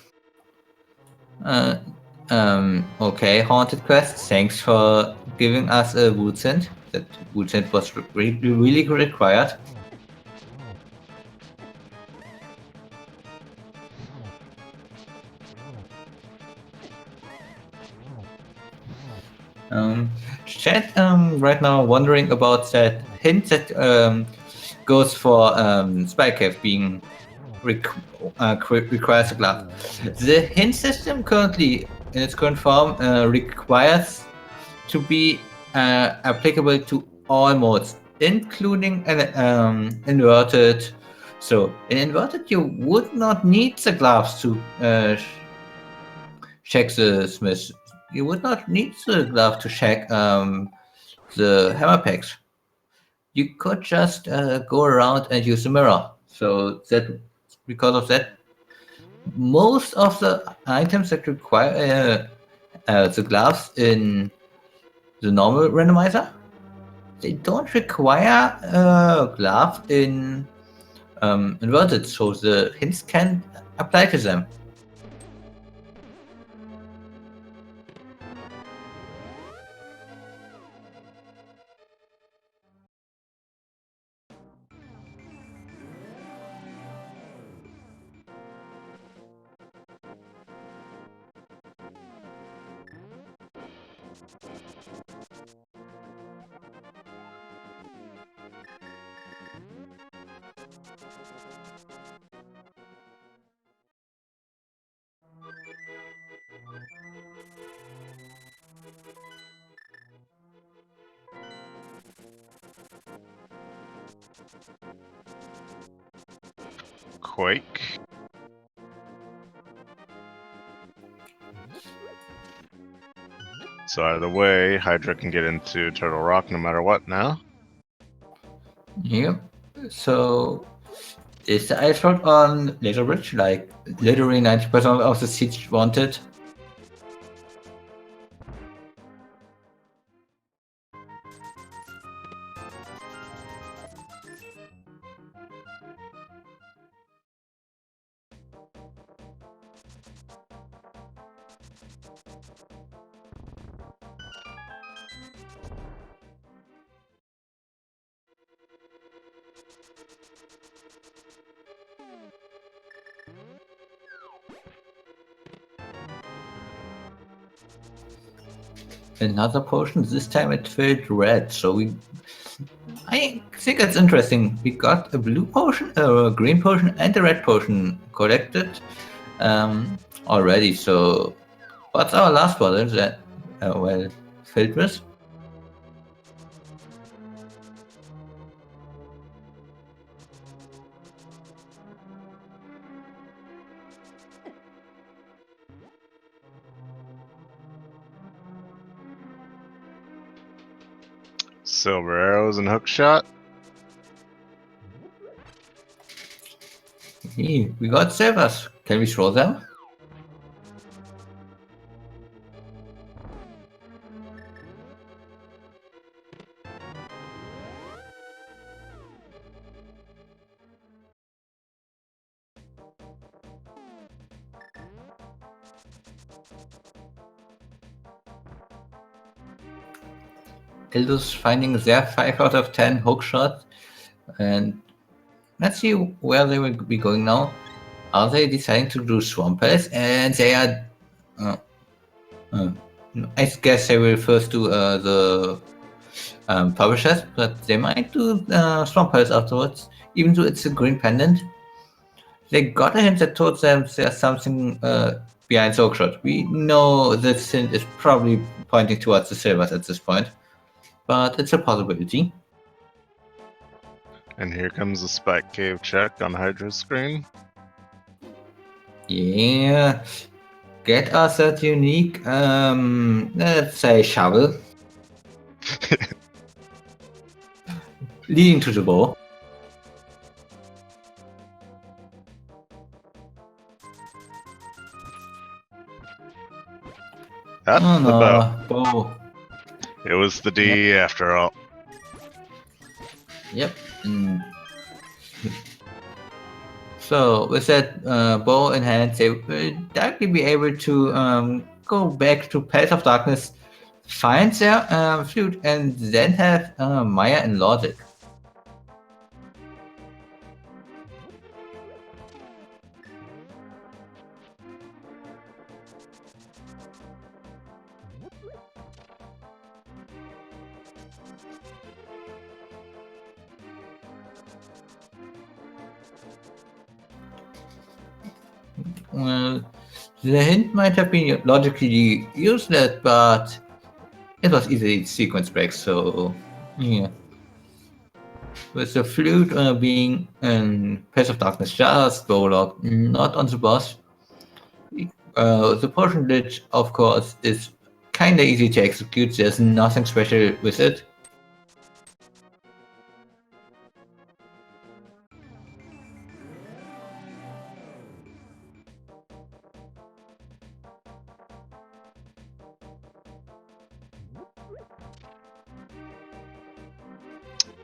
Okay, Haunted Quest, thanks for giving us a wood scent. That wood scent was really required. Chat right now wondering about that hint that goes for Spike Cave being requires a glove. The hint system currently, in its current form, requires to be applicable to all modes, including an inverted. So in inverted, you would not need the gloves to check the smith. You would not need the glove to check the hammer packs. You could just go around and use the mirror. So that because of that, most of the items that require the gloves in the normal randomizer, they don't require a glove in inverted, so the hints can apply to them. Quake. So out of the way, Hydra can get into Turtle Rock no matter what now. Yep. So is the ice rod on Laser Bridge? Like literally 90% of the seats wanted. Another potion. This time it filled red. So I think it's interesting. We got a blue potion, a green potion, and a red potion collected already. So what's our last bottle that filled with? Silver arrows and hookshot. Hey, we got silvers. Can we throw them? Ildu's finding their 5 out of 10 hookshot, and let's see where they will be going now. Are they deciding to do swamp palace? And they are. I guess they will first do the publishers, but they might do swamp palace afterwards. Even though it's a green pendant, They got a hint that told them there's something behind Soakshot. We know this hint is probably pointing towards the Silvers at this point, but it's a possibility. And here comes the Spike Cave check on Hydra's screen. Yeah. Get us that unique, let's say, shovel. Leading to the bow. Up Oh the bow. no, bow. It was the D after all. Yep. So with that bow in hand, they will directly be able to go back to Path of Darkness, find their flute, and then have Maya and Logic. Well, the hint might have been logically useless, but it was easily sequence break, so yeah. With the flute being in Path of Darkness just Bolog, not on the boss. The potion glitch, of course, is kinda easy to execute, there's nothing special with it.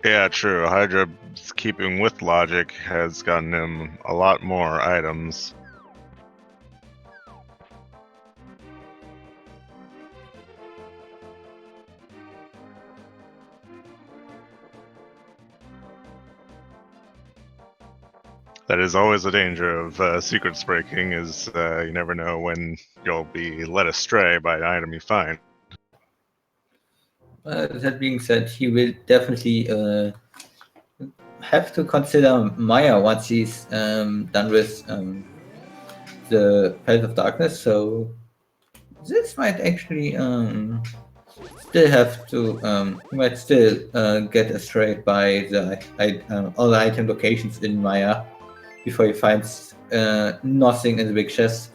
Yeah, true. Hydra, keeping with logic, has gotten him a lot more items. That is always a danger of secrets breaking, is you never know when you'll be led astray by an item you find. That being said, he will definitely have to consider Maya once he's done with the Path of Darkness, so this might actually still have to might still get astray by the all the item locations in Maya before he finds nothing in the big chest.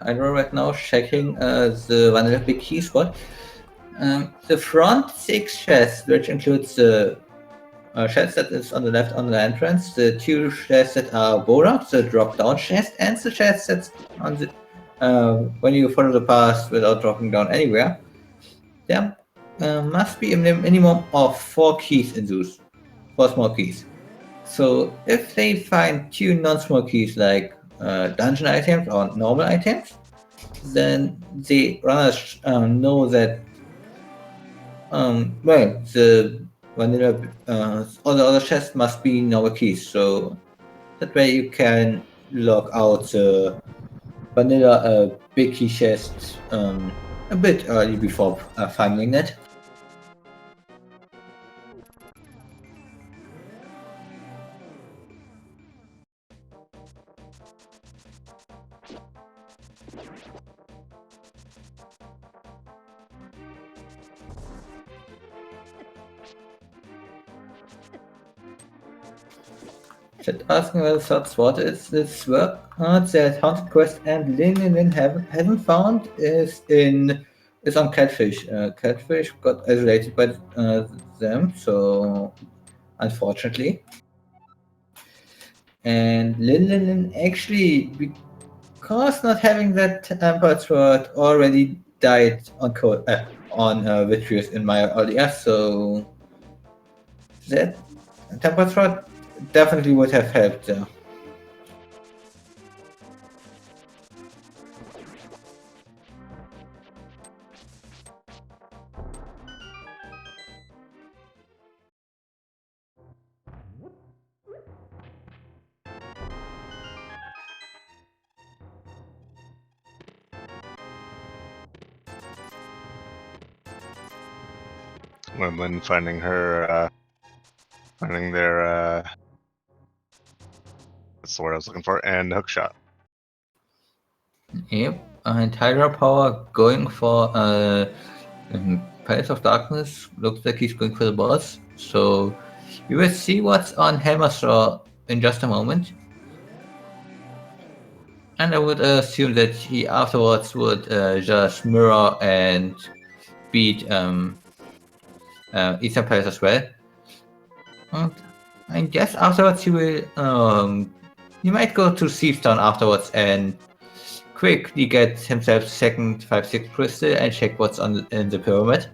I know right now checking the vanilla big key spot. The front 6 chests, which includes the chest that is on the left on the entrance, the 2 chests that are board, the drop down chest, and the chest that's on the when you follow the path without dropping down anywhere. There must be a minimum of 4 keys in those, 4 small keys. So if they find 2 non-small keys like dungeon items or normal items, then the runners know that well, the vanilla all the other chests must be normal keys, so that way you can log out the vanilla big key chest a bit early before finding it. Just asking whether third sword is this work. The haunted quest and Lin haven't found is on Catfish. Catfish got isolated by them, so unfortunately. And Lin actually, because not having that Emperor sword, already died on Vitreous in my earlier, so that Temper sword definitely would have helped there. When finding her, finding their, that's the word I was looking for, and hookshot. Yep, and Hydropower going for Palace of Darkness. Looks like he's going for the boss. So we will see what's on Hammerstraw in just a moment. And I would assume that he afterwards would just mirror and beat Eastern Palace as well. And I guess afterwards he might go to Thieftown afterwards and quickly get himself second 5-6 crystal and check what's in the pyramid.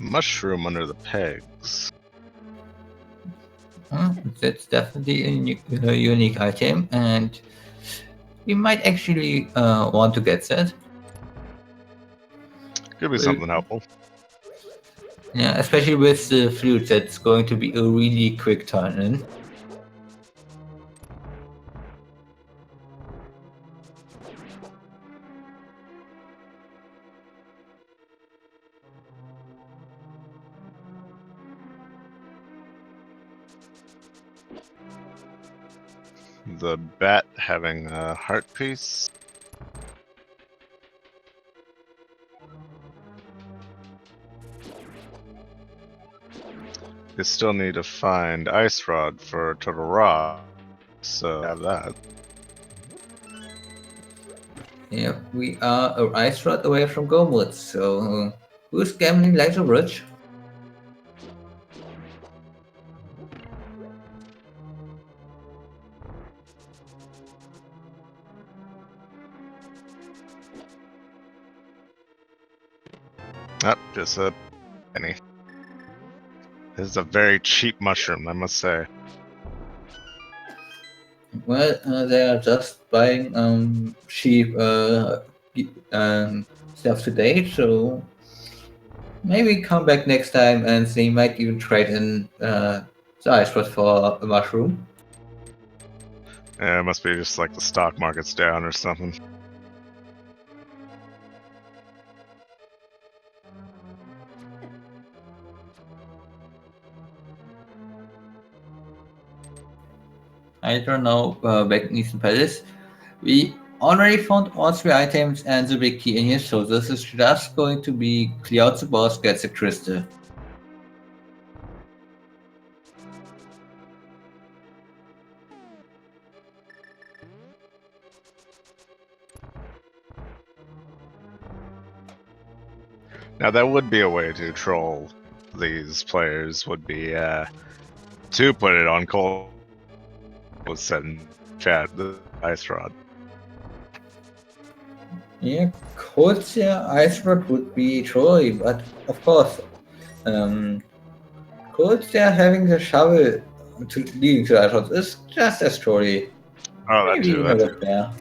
Mushroom under the pegs. That's definitely a unique item, and we might actually want to get that. Could be something helpful. Yeah, especially with the flute, that's going to be a really quick turn in. The bat having a heart piece. They still need to find Ice Rod for Total Raw, so have that. Yeah, we are a ice rod away from Gormwood, so who's gambling like the rich? Just a penny. This is a very cheap mushroom, I must say. Well, they are just buying cheap stuff today, so maybe come back next time and they might even trade in the ice rod for a mushroom. Yeah, it must be just like the stock market's down or something. I don't know, back in Eastern Palace. We already found all 3 items and the big key in here, so this is just going to be clear out the boss, get the crystal. Now that would be a way to troll these players, would be to put it on cold. Was said in chat, the Ice Rod. Yeah, Coldseer Ice Rod would be trolly, but of course, Coldseer having the shovel leading to Ice Rod is just as trolly. Oh, that Maybe too. even That a too. bit better.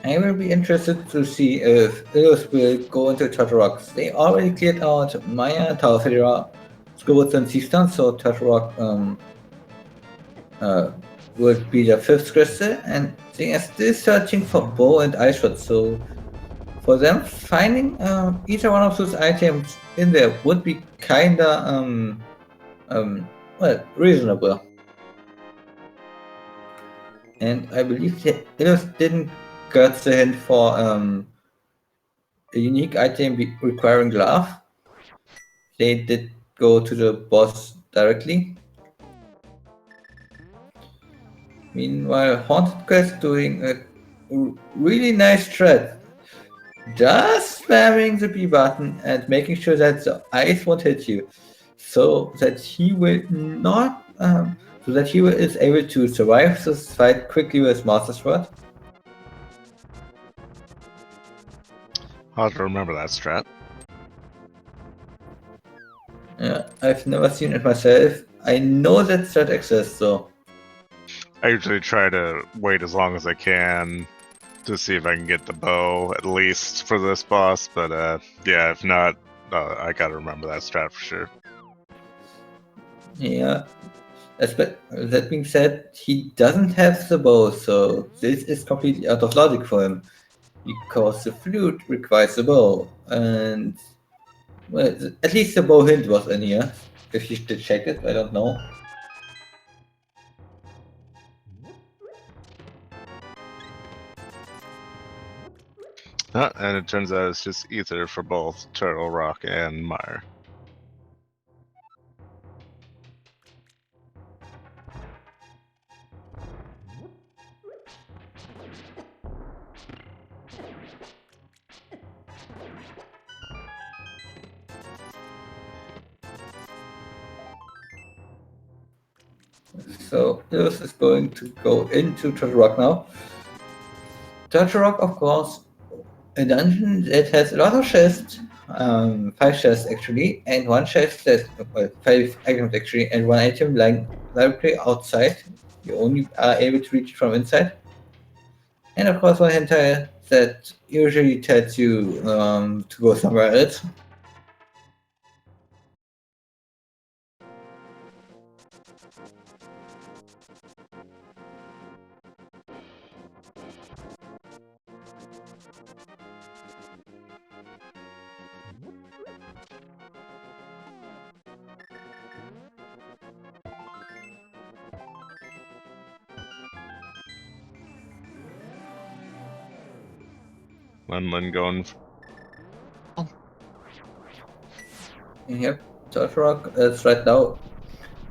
I will be interested to see if Ilus will go into Turtle Rock. They already cleared out Maya, Taufira, Squirrels, and Seaston, so Turtle Rock would be the 5th crystal, and they are still searching for Bow and Ice Rod, so for them, finding either one of those items in there would be kinda, well, reasonable. And I believe that Ilus didn't get the hint for a unique item requiring glove, they did go to the boss directly. Meanwhile, Haunted Quest doing a really nice thread. Just spamming the B button and making sure that the ice won't hit you, so that he will not, so that he is able to survive this fight quickly with Master Sword. I'll have to remember that strat. I've never seen it myself. I know that threat exists, so. I usually try to wait as long as I can to see if I can get the bow, at least for this boss, but yeah, if not, I gotta remember that strat for sure. Yeah. That being said, he doesn't have the bow, so this is completely out of logic for him. Because the flute requires a bow, and well, at least the bow hint was in here. If you should check it, I don't know. And it turns out it's just ether for both Turtle Rock and Mire. So this is going to go into Turtle Rock now. Turtle Rock, of course, a dungeon that has a lot of chests, 5 chests actually, and one chest that, well, 5 items actually, and one item lying directly outside. You only are able to reach it from inside. And of course, one hentai that usually tells you to go somewhere else. Lin going. Yep, Turtle Rock is right now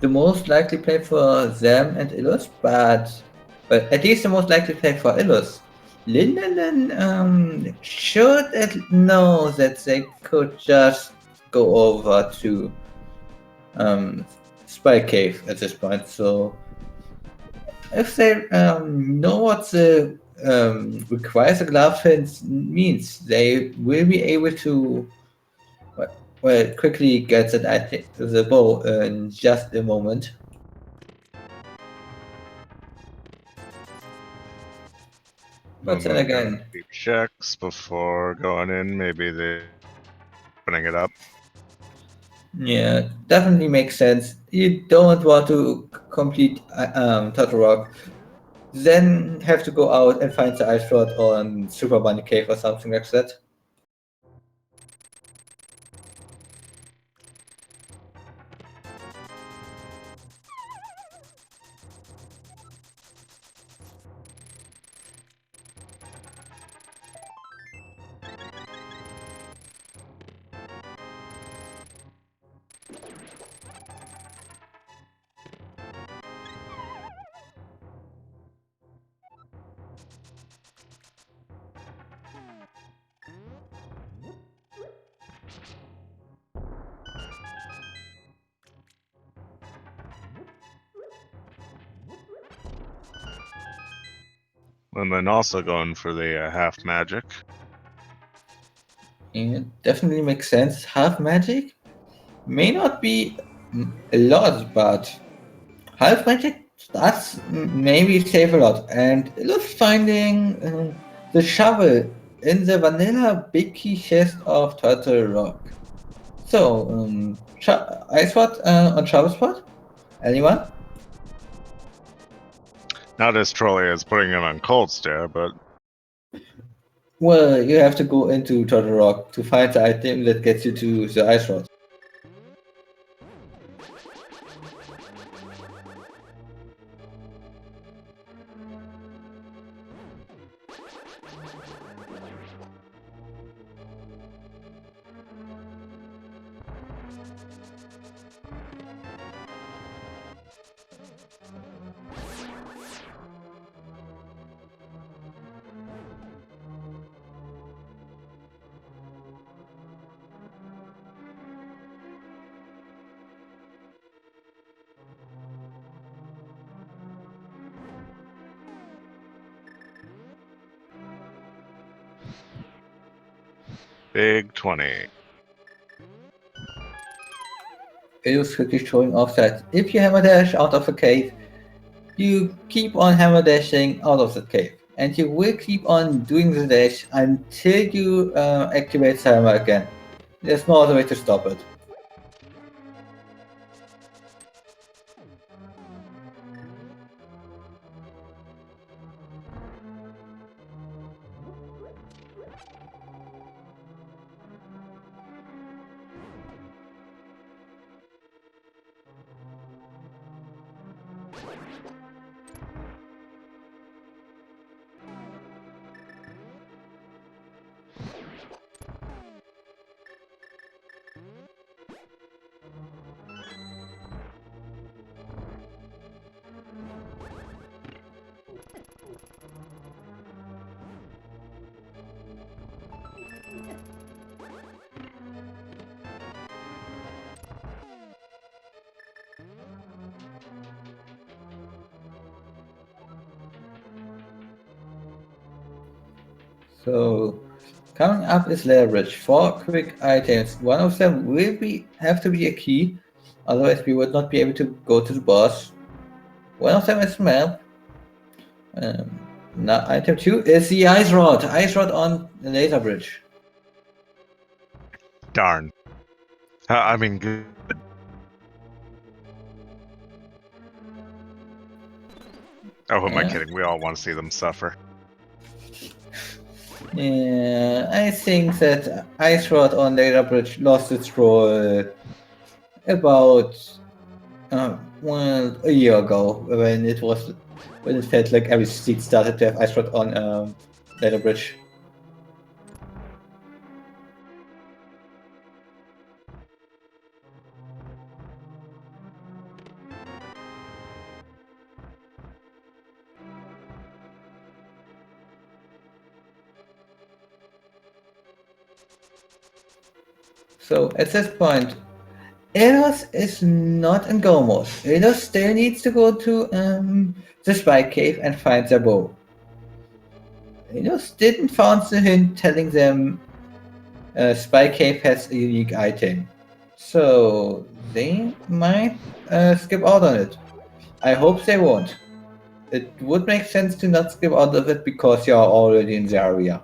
the most likely play for them and Illus, but at least the most likely play for Illus. Lindenlin should know that they could just go over to Spy Cave at this point. So if they know what the requires a glove hint means, they will be able to quickly get that item, the bow in just a moment. But then again, Keep checks before going in. Maybe they're opening it up. yeah, definitely makes sense. You don't want to complete Turtle Rock, then have to go out and find the ice rod on Super Bunny Cave or something like that. And then also going for the half magic. It definitely makes sense. Half magic may not be a lot, but half magic does maybe save a lot. And it looks finding the shovel in the vanilla big key chest of Turtle Rock. So, ice spot on shovel spot? Anyone? Not as trolly as putting him on cold stare, but Well, you have to go into Turtle Rock to find the item that gets you to the ice rod. Big 20. It was quickly showing off that if you hammer dash out of a cave, you keep on hammer dashing out of the cave. And you will keep on doing the dash until you activate hammer again. There's no other way to stop it. So coming up is leverage. 4 quick items. One of them will have to be a key, otherwise we would not be able to go to the boss. One of them is map. Now item 2 is the ice rod. Ice rod on the laser bridge. Darn. I mean, good. Oh, who am I kidding? We all want to see them suffer. Yeah, I think that ice rod on laser bridge lost its role about a year ago when it felt like every seat started to have ice rod on laser bridge. So at this point, Eros is not in go mode. Eros still needs to go to the spy cave and find their bow. Eros didn't find the hint telling them spy cave has a unique item. So they might skip out on it. I hope they won't. It would make sense to not skip out of it because you are already in the area.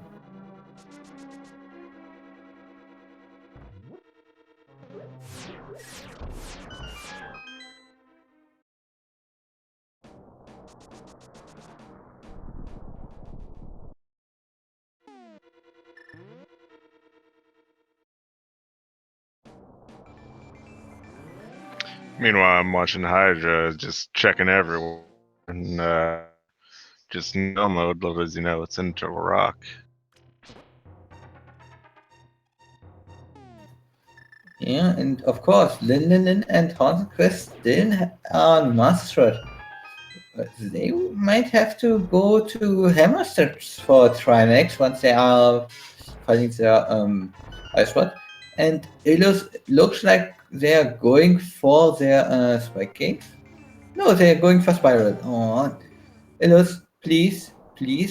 Meanwhile, I'm watching Hydra, just checking everywhere. And just no mode, little as you know, it's into a rock. Yeah, and of course, Lin and Haunted Quest still are mastered. They might have to go to Hammer Steps for Trimax once they are finding their ice rod. And it looks like they are going for their spike cave. No, they are going for Spiral. Oh, Ilus, please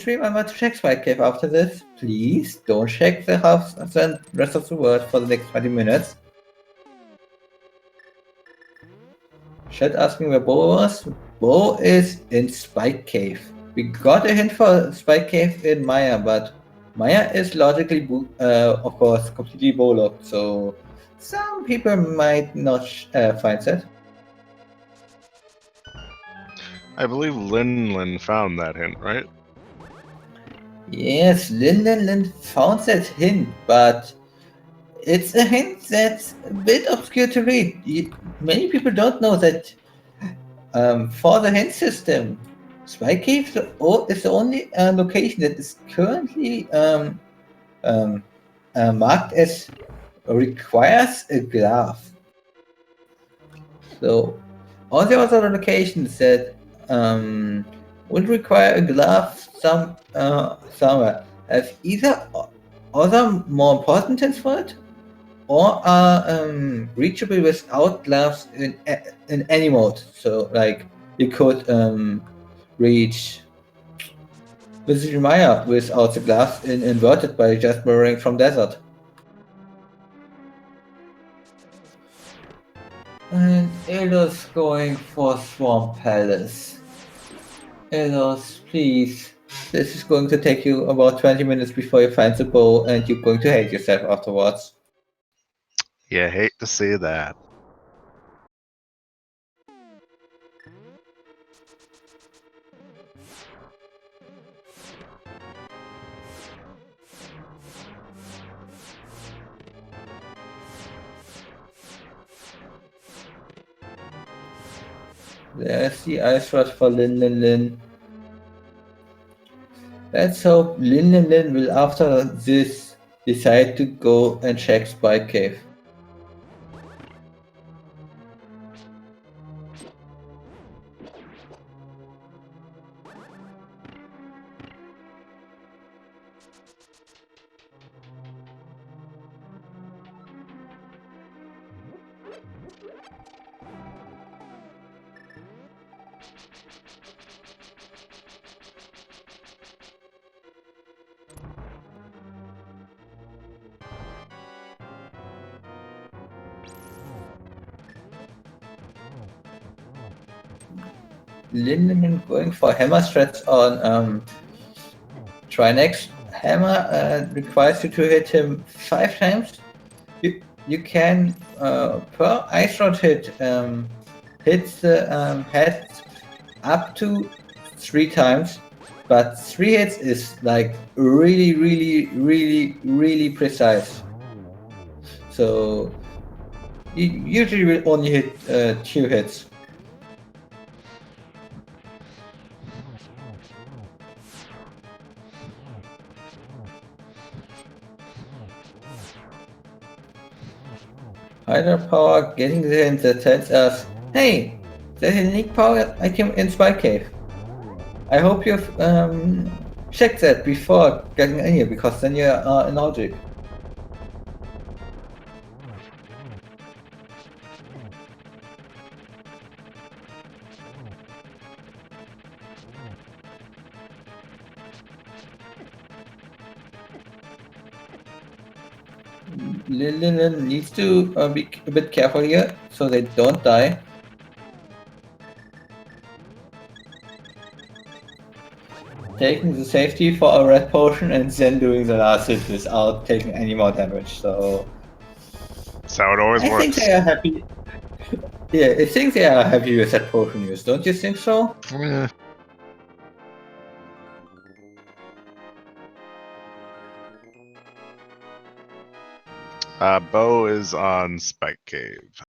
remember to check Spike Cave after this. Please don't check the rest of the world for the next 20 minutes. Shed asked me where Bo was. Bo is in Spike Cave. We got a hint for Spike Cave in Maya, but Maya is logically, of course, completely Bo locked, so some people might not find that. I believe Lin found that hint, right? Yes, Lin found that hint, but it's a hint that's a bit obscure to read. Many people don't know that for the hint system, Spy Cave is the only location that is currently marked as requires a glove. So all the other locations that would require a glove somewhere have either other more important hints for it, or are reachable without gloves in any mode. So like you could reach Visitor Maya without the gloves in inverted by just mirroring from desert. And Elo's going for Swamp Palace. Elos, please. This is going to take you about 20 minutes before you find the bow, and you're going to hate yourself afterwards. You hate to see that. There's the ice rod for Lin Lin Lin. Let's hope Lin Lin Lin will after this decide to go and check Spike Cave. Lin Lin Lin going for hammer strats on Trinex. Hammer requires you to hit him 5 times. You can per ice rod hit hits the head up to 3 times, but 3 hits is like really precise. So you usually will only hit 2 hits. Hydropower getting the hint that tells us, hey, there's a unique power item in Spike Cave. I hope you've checked that before getting in here, because then you are in logic. Lillian needs to be a bit careful here so they don't die. Taking the safety for a red potion and then doing the last hit without taking any more damage. So That's how it always I works. think they are happy. Yeah, I think they are happy with that potion use. Don't you think so? Eh. Bo is on Spike Cave.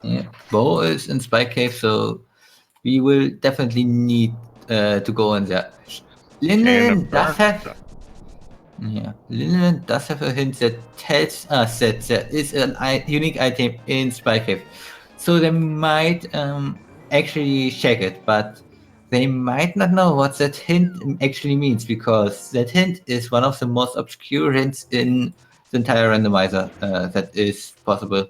Yeah, Bo is in Spike Cave, so we will definitely need to go in there. Linen does have. Yeah, Linen does have a hint that tells us that there is a unique item in Spike Cave, so they might actually check it, but they might not know what that hint actually means, because that hint is one of the most obscure hints in the entire randomizer that is possible.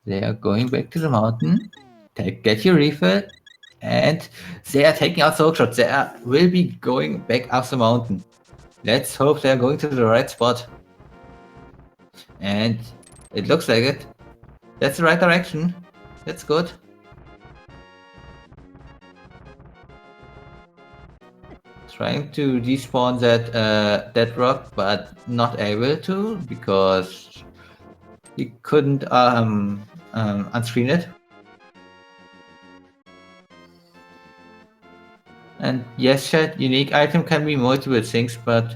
They are going back to the mountain. Get your refill, and they are taking out soak shots. Will be going back up the mountain. Let's hope they are going to the right spot. And it looks like it. That's the right direction. That's good. Trying to despawn that rock, but not able to, because he couldn't unscreen it. And yes, chat, unique item can be multiple things, but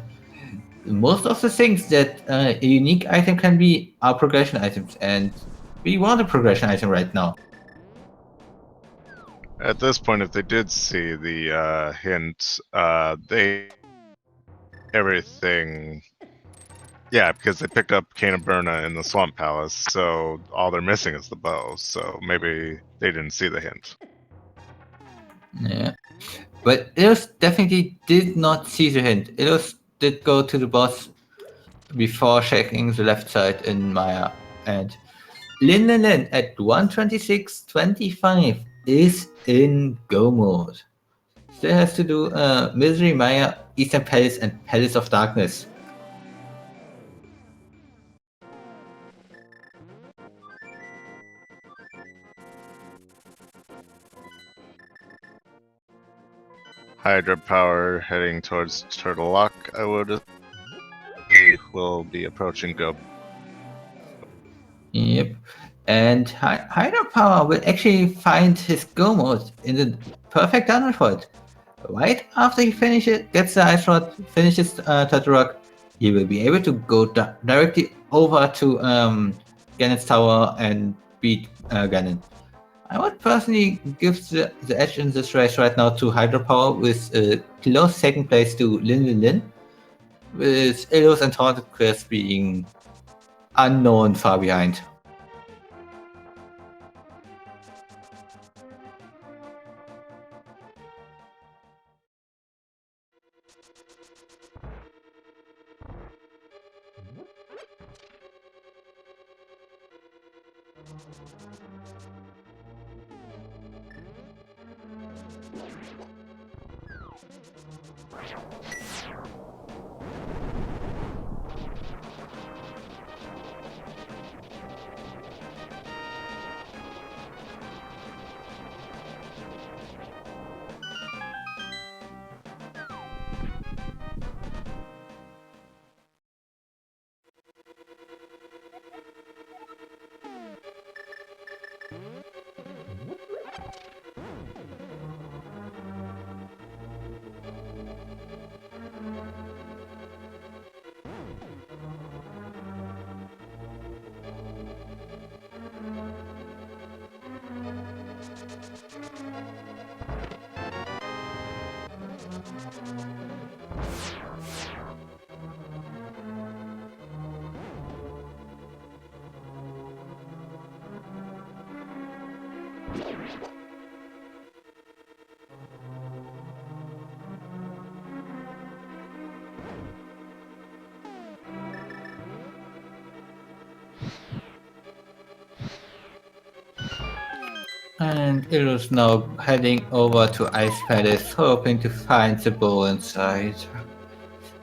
most of the things that a unique item can be are progression items, and we want a progression item right now. At this point, if they did see the hint, everything. Yeah, because they picked up Canaburna in the Swamp Palace, so all they're missing is the bow. So maybe they didn't see the hint. Yeah. But Eros definitely did not see the hint. Eros did go to the boss before checking the left side in Maya. And Lin Lin Lin at 126.25 is in go mode. Still has to do Misery, Maya, Eastern Palace, and Palace of Darkness. Hydra power heading towards Turtle Lock, I would. We will be approaching Go. Yep. And Hydropower will actually find his go mode in the perfect tunnel for it. Right after he gets the ice rod, finishes Turtle Rock, he will be able to go directly over to Ganon's tower and beat Ganon. I would personally give the edge in this race right now to Hydropower with a close second place to Lin Lin Lin, with Illos and Haunted Quest being unknown far behind. And Illu's now heading over to Ice Palace, hoping to find the bow inside.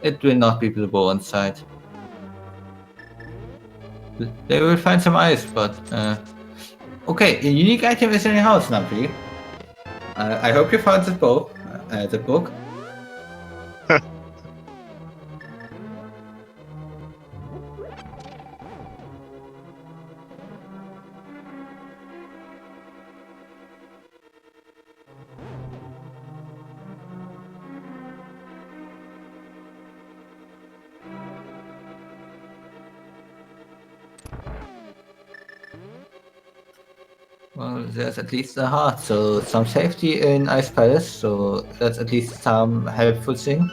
It will not be the bow inside. They will find some ice, but okay, a unique item is in your house, Nampy. I hope you found the bow, the book. Well, there's at least a heart, so some safety in Ice Palace, so that's at least some helpful thing.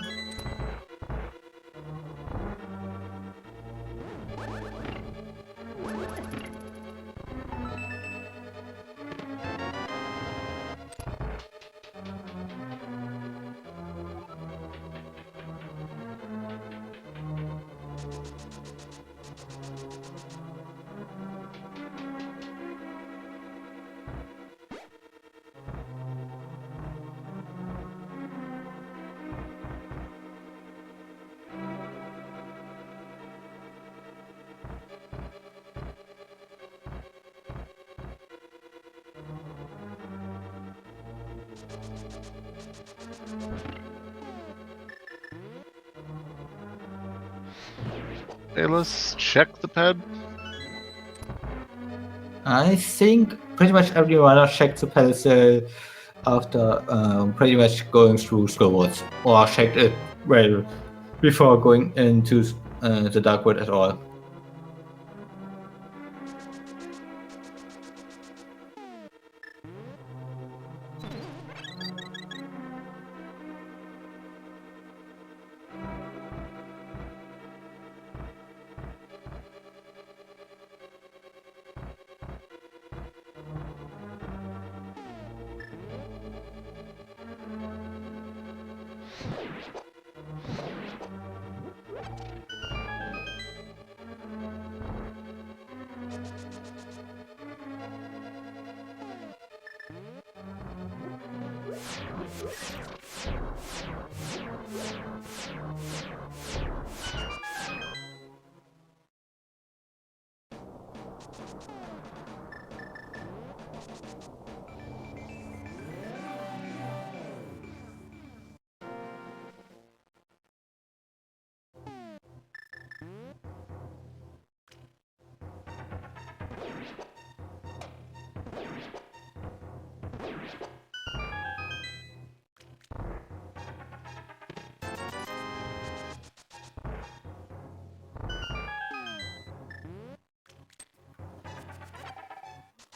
Hey, let's check the pad. I think pretty much everyone checked the palace after pretty much going through slow modes, or checked it well before going into the dark wood at all.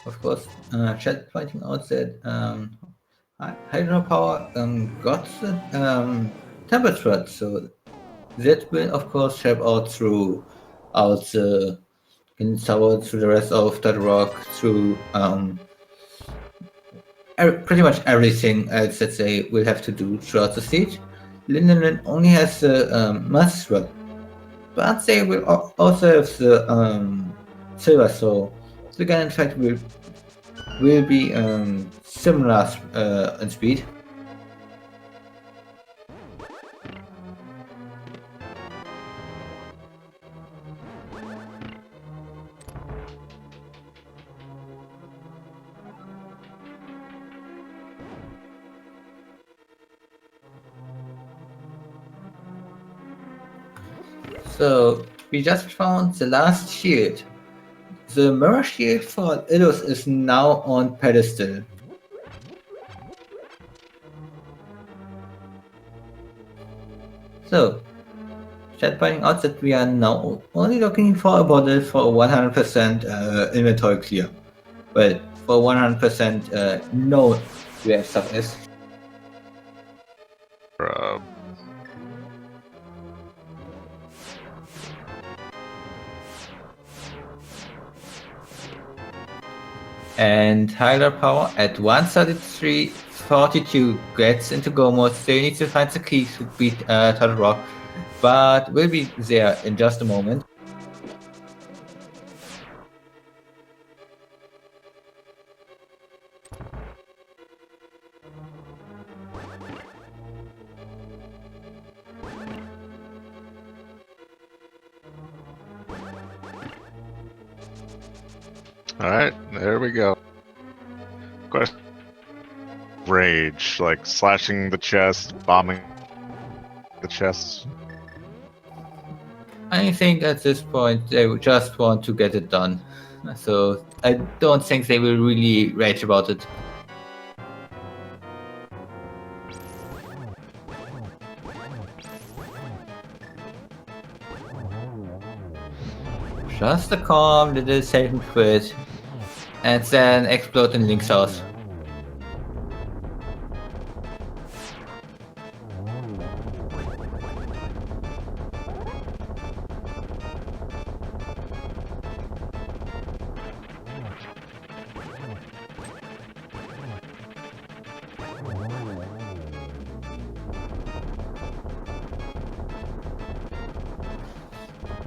Of course, chat pointing out that hydropower got the temperature, so that will of course help out through out the through the rest of that rock through pretty much everything else that they will have to do throughout the siege. Linden only has the mass rod, but they will also have the silver, so the gun in fact will be similar in speed. So we just found the last shield. The mirror shield for Illos is now on pedestal. So, chat pointing out that we are now only looking for a bottle for 100% inventory clear. Well, for 100% no where stuff is. And higher power at 133.42 gets into go mode. Still needs to find the key to beat Turtle Rock, but we'll be there in just a moment. Alright, there we go. Question. Rage, like slashing the chest, bombing the chest. I think at this point they just want to get it done. So I don't think they will really rage about it. Just a calm little Satan quit, and then explode in Link's house.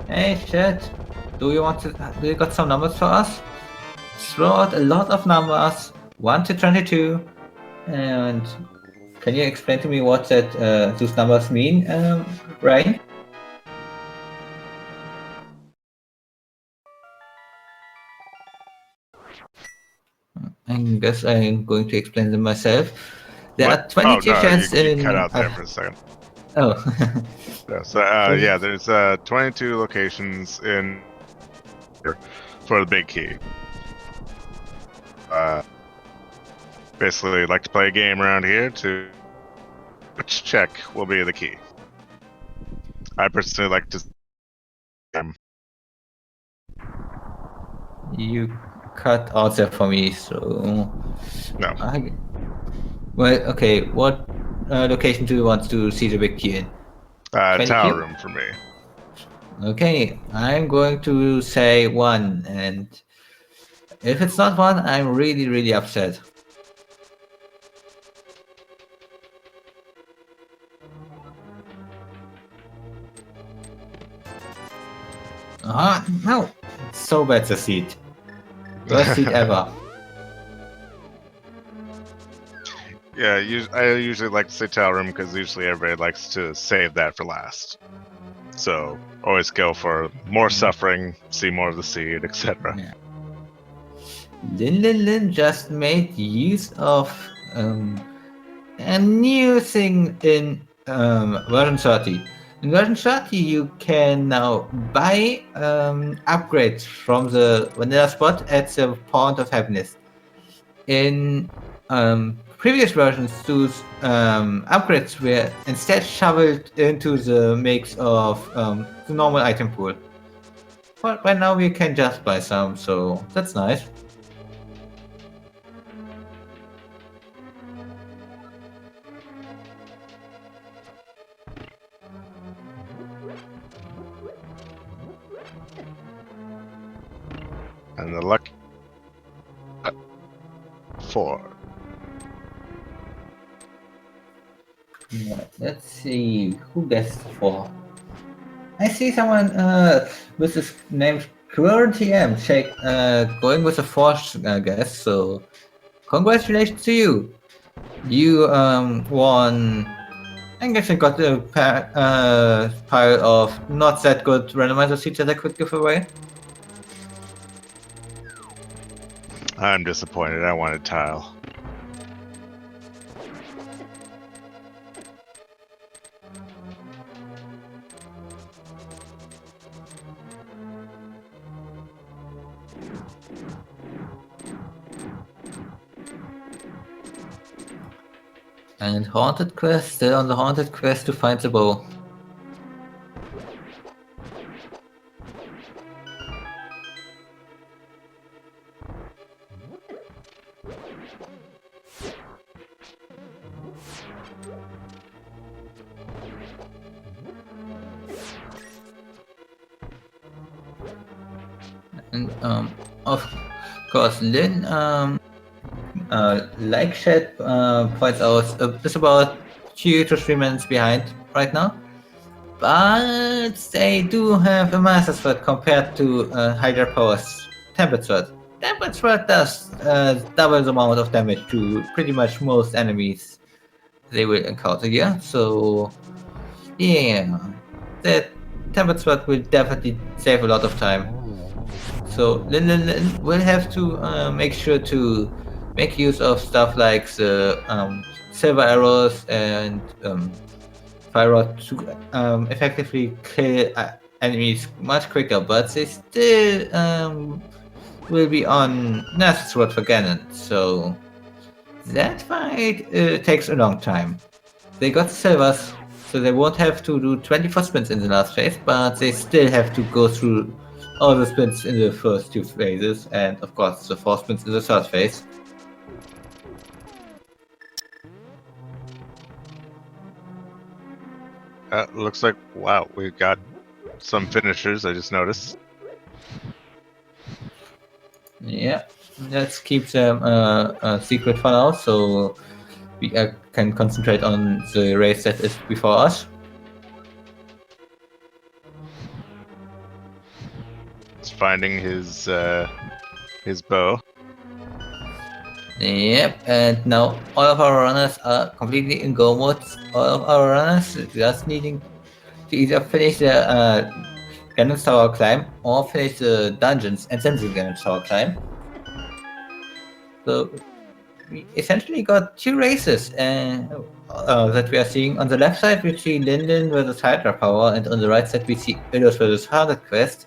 Hey chat, do you got some numbers for us? Throw out a lot of numbers, 1 to 22, and can you explain to me what those numbers mean, Ryan? I guess I'm going to explain them myself. There are 22 chats you cut out there for a second. Oh. Yeah, there's 22 locations in for the big key. Basically, like to play a game around here to which check will be the key. I personally like to. You cut out there for me, so. No. Well, okay. What location do you want to see the big key in? Tower room for me. Okay, I'm going to say 1, and if it's not 1, I'm really, really upset. No! So bad the seat. Worst seat ever. Yeah, I usually like to say Tile Room because usually everybody likes to save that for last. So always go for more suffering, see more of the seed, etc. Yeah. Lin just made use of a new thing in version 30. In version 30, you can now buy upgrades from the vanilla spot at the Point of Happiness. In previous versions, those upgrades were instead shoveled into the mix of the normal item pool. But right now we can just buy some, so that's nice. And the luck 4. Yeah, let's see who guessed 4. I see someone with this name TM check going with a 4th guess, so congratulations to you. You won. I guess I got a pile of not that good randomizer seats that I could give away. I'm disappointed. I wanted Tile. And Haunted Quest, still on the Haunted Quest to find the bow. And of course, Lynn, like Shed points out, is about 2 to 3 minutes behind right now. But they do have a Master Sword compared to Hydra Power's Tempered Sword. Tempered Sword does double the amount of damage to pretty much most enemies they will encounter here. So, yeah, that Tempered Sword will definitely save a lot of time. So Lin will have to make sure to make use of stuff like the silver arrows and fire rod to effectively kill enemies much quicker, but they still will be on Nast's Sword for Ganon, so that fight takes a long time. They got silvers, so they won't have to do 24 spins in the last phase, but they still have to go through all the spins in the first 2 phases, and of course the 4 spins in the third phase. Looks like, wow, we've got some finishers, I just noticed. Yeah, let's keep them secret for now, so we can concentrate on the race that is before us. It's finding his bow. Yep, and now all of our runners are completely in go mode. All of our runners just needing to either finish the Ganon's Tower climb or finish the dungeons and then the Ganon's Tower climb. So we essentially got 2 races that we are seeing. On the left side we see Linden versus Hydra Power, and on the right side we see Illos versus Haunted Quest.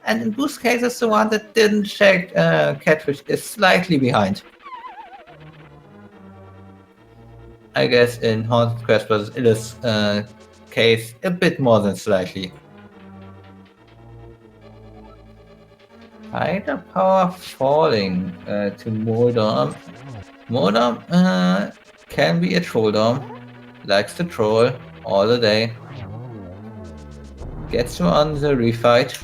And in both cases the one that didn't check Catfish is slightly behind. I guess in Haunted Quest versus Illos case, a bit more than slightly. Hydra Power falling to Moldorm. Moldorm can be a Trolldom, likes to troll all the day. Gets him on the refight.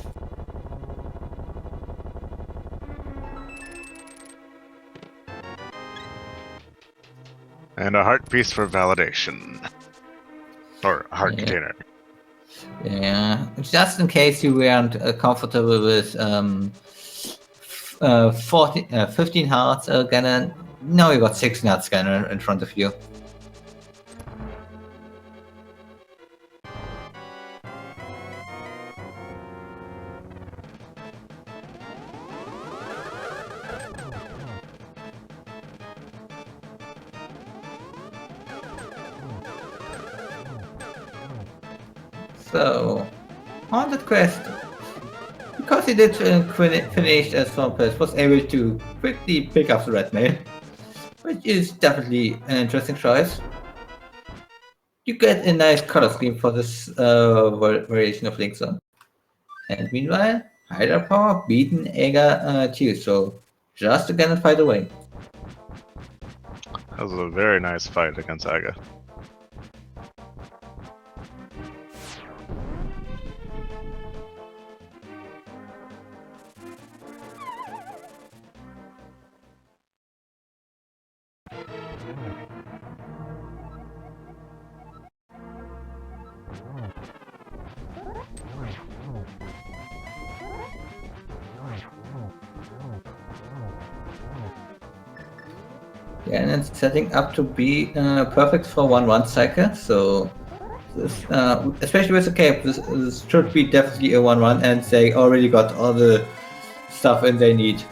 And a heart piece for validation. Or a heart container. Yeah, just in case you weren't comfortable with 15 hearts, Ganon now you got 6 nut scanner in front of you. So, on that quest, because he did finish as Swampus, was able to quickly pick up the red mail, which is definitely an interesting choice. You get a nice color scheme for this variation of Link Zone. And meanwhile, Hydra Power beaten Ega too, so just again a fight away. That was a very nice fight against Aga. Yeah, and it's setting up to be perfect for 1-1 cycle, so this, especially with the cape, this should be definitely a 1-1, and they already got all the stuff in they need.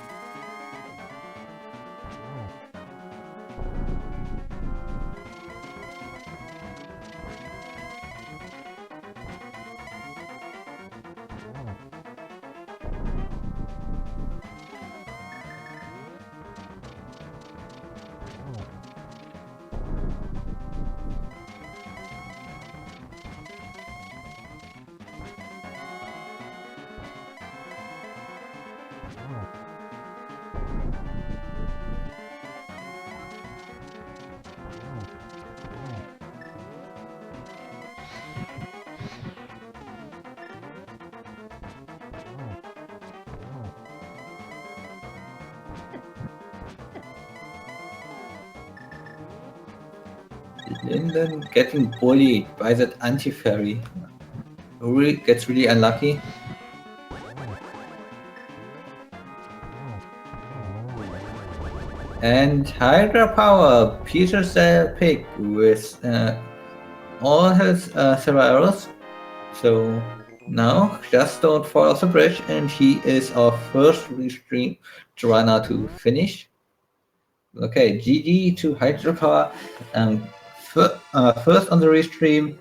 Linden getting bullied by that anti-fairy. Gets really unlucky. And Hydra Power pierces the pig with all his silver arrows. So now just don't fall off the bridge, and he is our first restream runner to finish. Okay, GG to Hydra Power. First on the restream,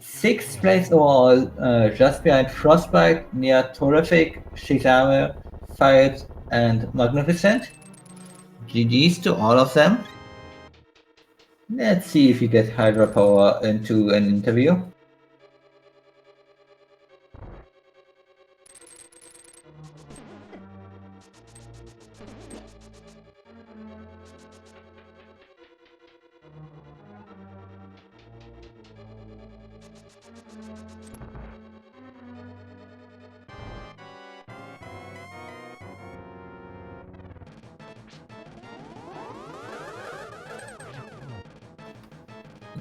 6th place overall, just behind Frostbite, near Terrific, Shizame, Fight, and Magnificent. GG's to all of them. Let's see if we get Hydra Power into an interview.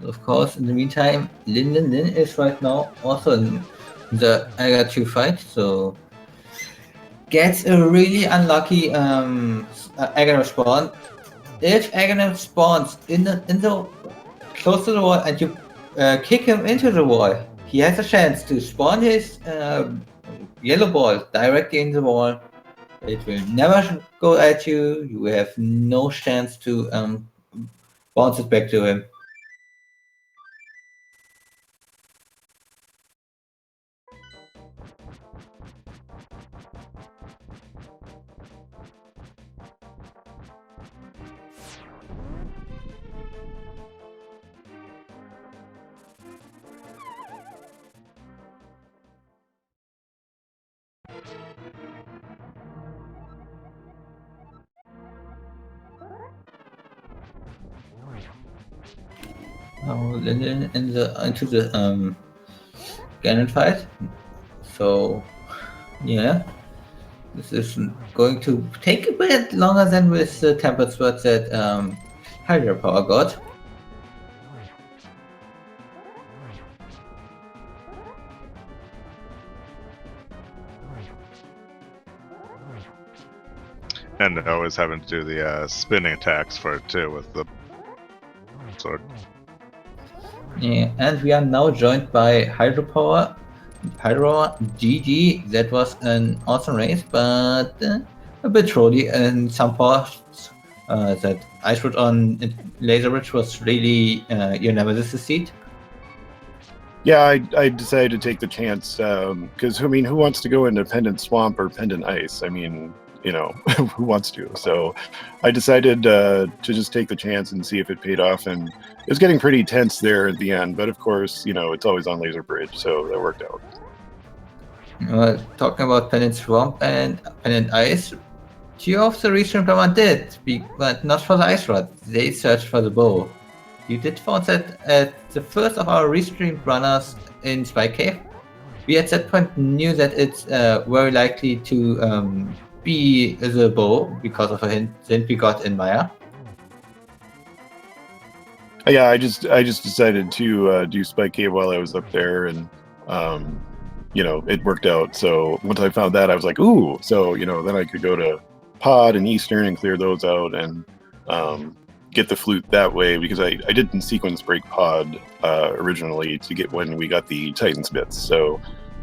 Of course, in the meantime, Lin is right now also in the Aga 2 fight, so gets a really unlucky Aghanim spawn. If Aghanim spawns in the close to the wall and you kick him into the wall, he has a chance to spawn his yellow ball directly in the wall. It will never go at you. You have no chance to bounce it back to him. Now Linden into the Ganon fight. So yeah, this is going to take a bit longer than with the Tempered Sword that Hydra Power got. And always having to do the spinning attacks for it too with the sword. Yeah, and we are now joined by Hydropower. Hydro GG, that was an awesome race, but a bit trolly in some parts. That Ice Road on Laser Ridge was really your nemesis seat. Yeah, I decided to take the chance because I mean, who wants to go into Pendant Swamp or Pendant Ice? I mean, you know, who wants to? So I decided to just take the chance and see if it paid off, and it was getting pretty tense there at the end. But of course, you know, it's always on Laser Bridge, so that worked out. Talking about Pendant Swamp and Pendant Ice, two of the Restream Plasma did, but not for the Ice Rod. They searched for the bow. You did find that at the first of our Restream runners in Spike Cave, we at that point knew that it's very likely to be the bow because of a hint we got in Maya. Yeah, I just decided to do Spike Cave while I was up there, and you know, it worked out. So once I found that, I was like, ooh, so you know, then I could go to Pod and Eastern and clear those out and get the flute that way, because I didn't sequence break Pod originally to get when we got the Titans bits. So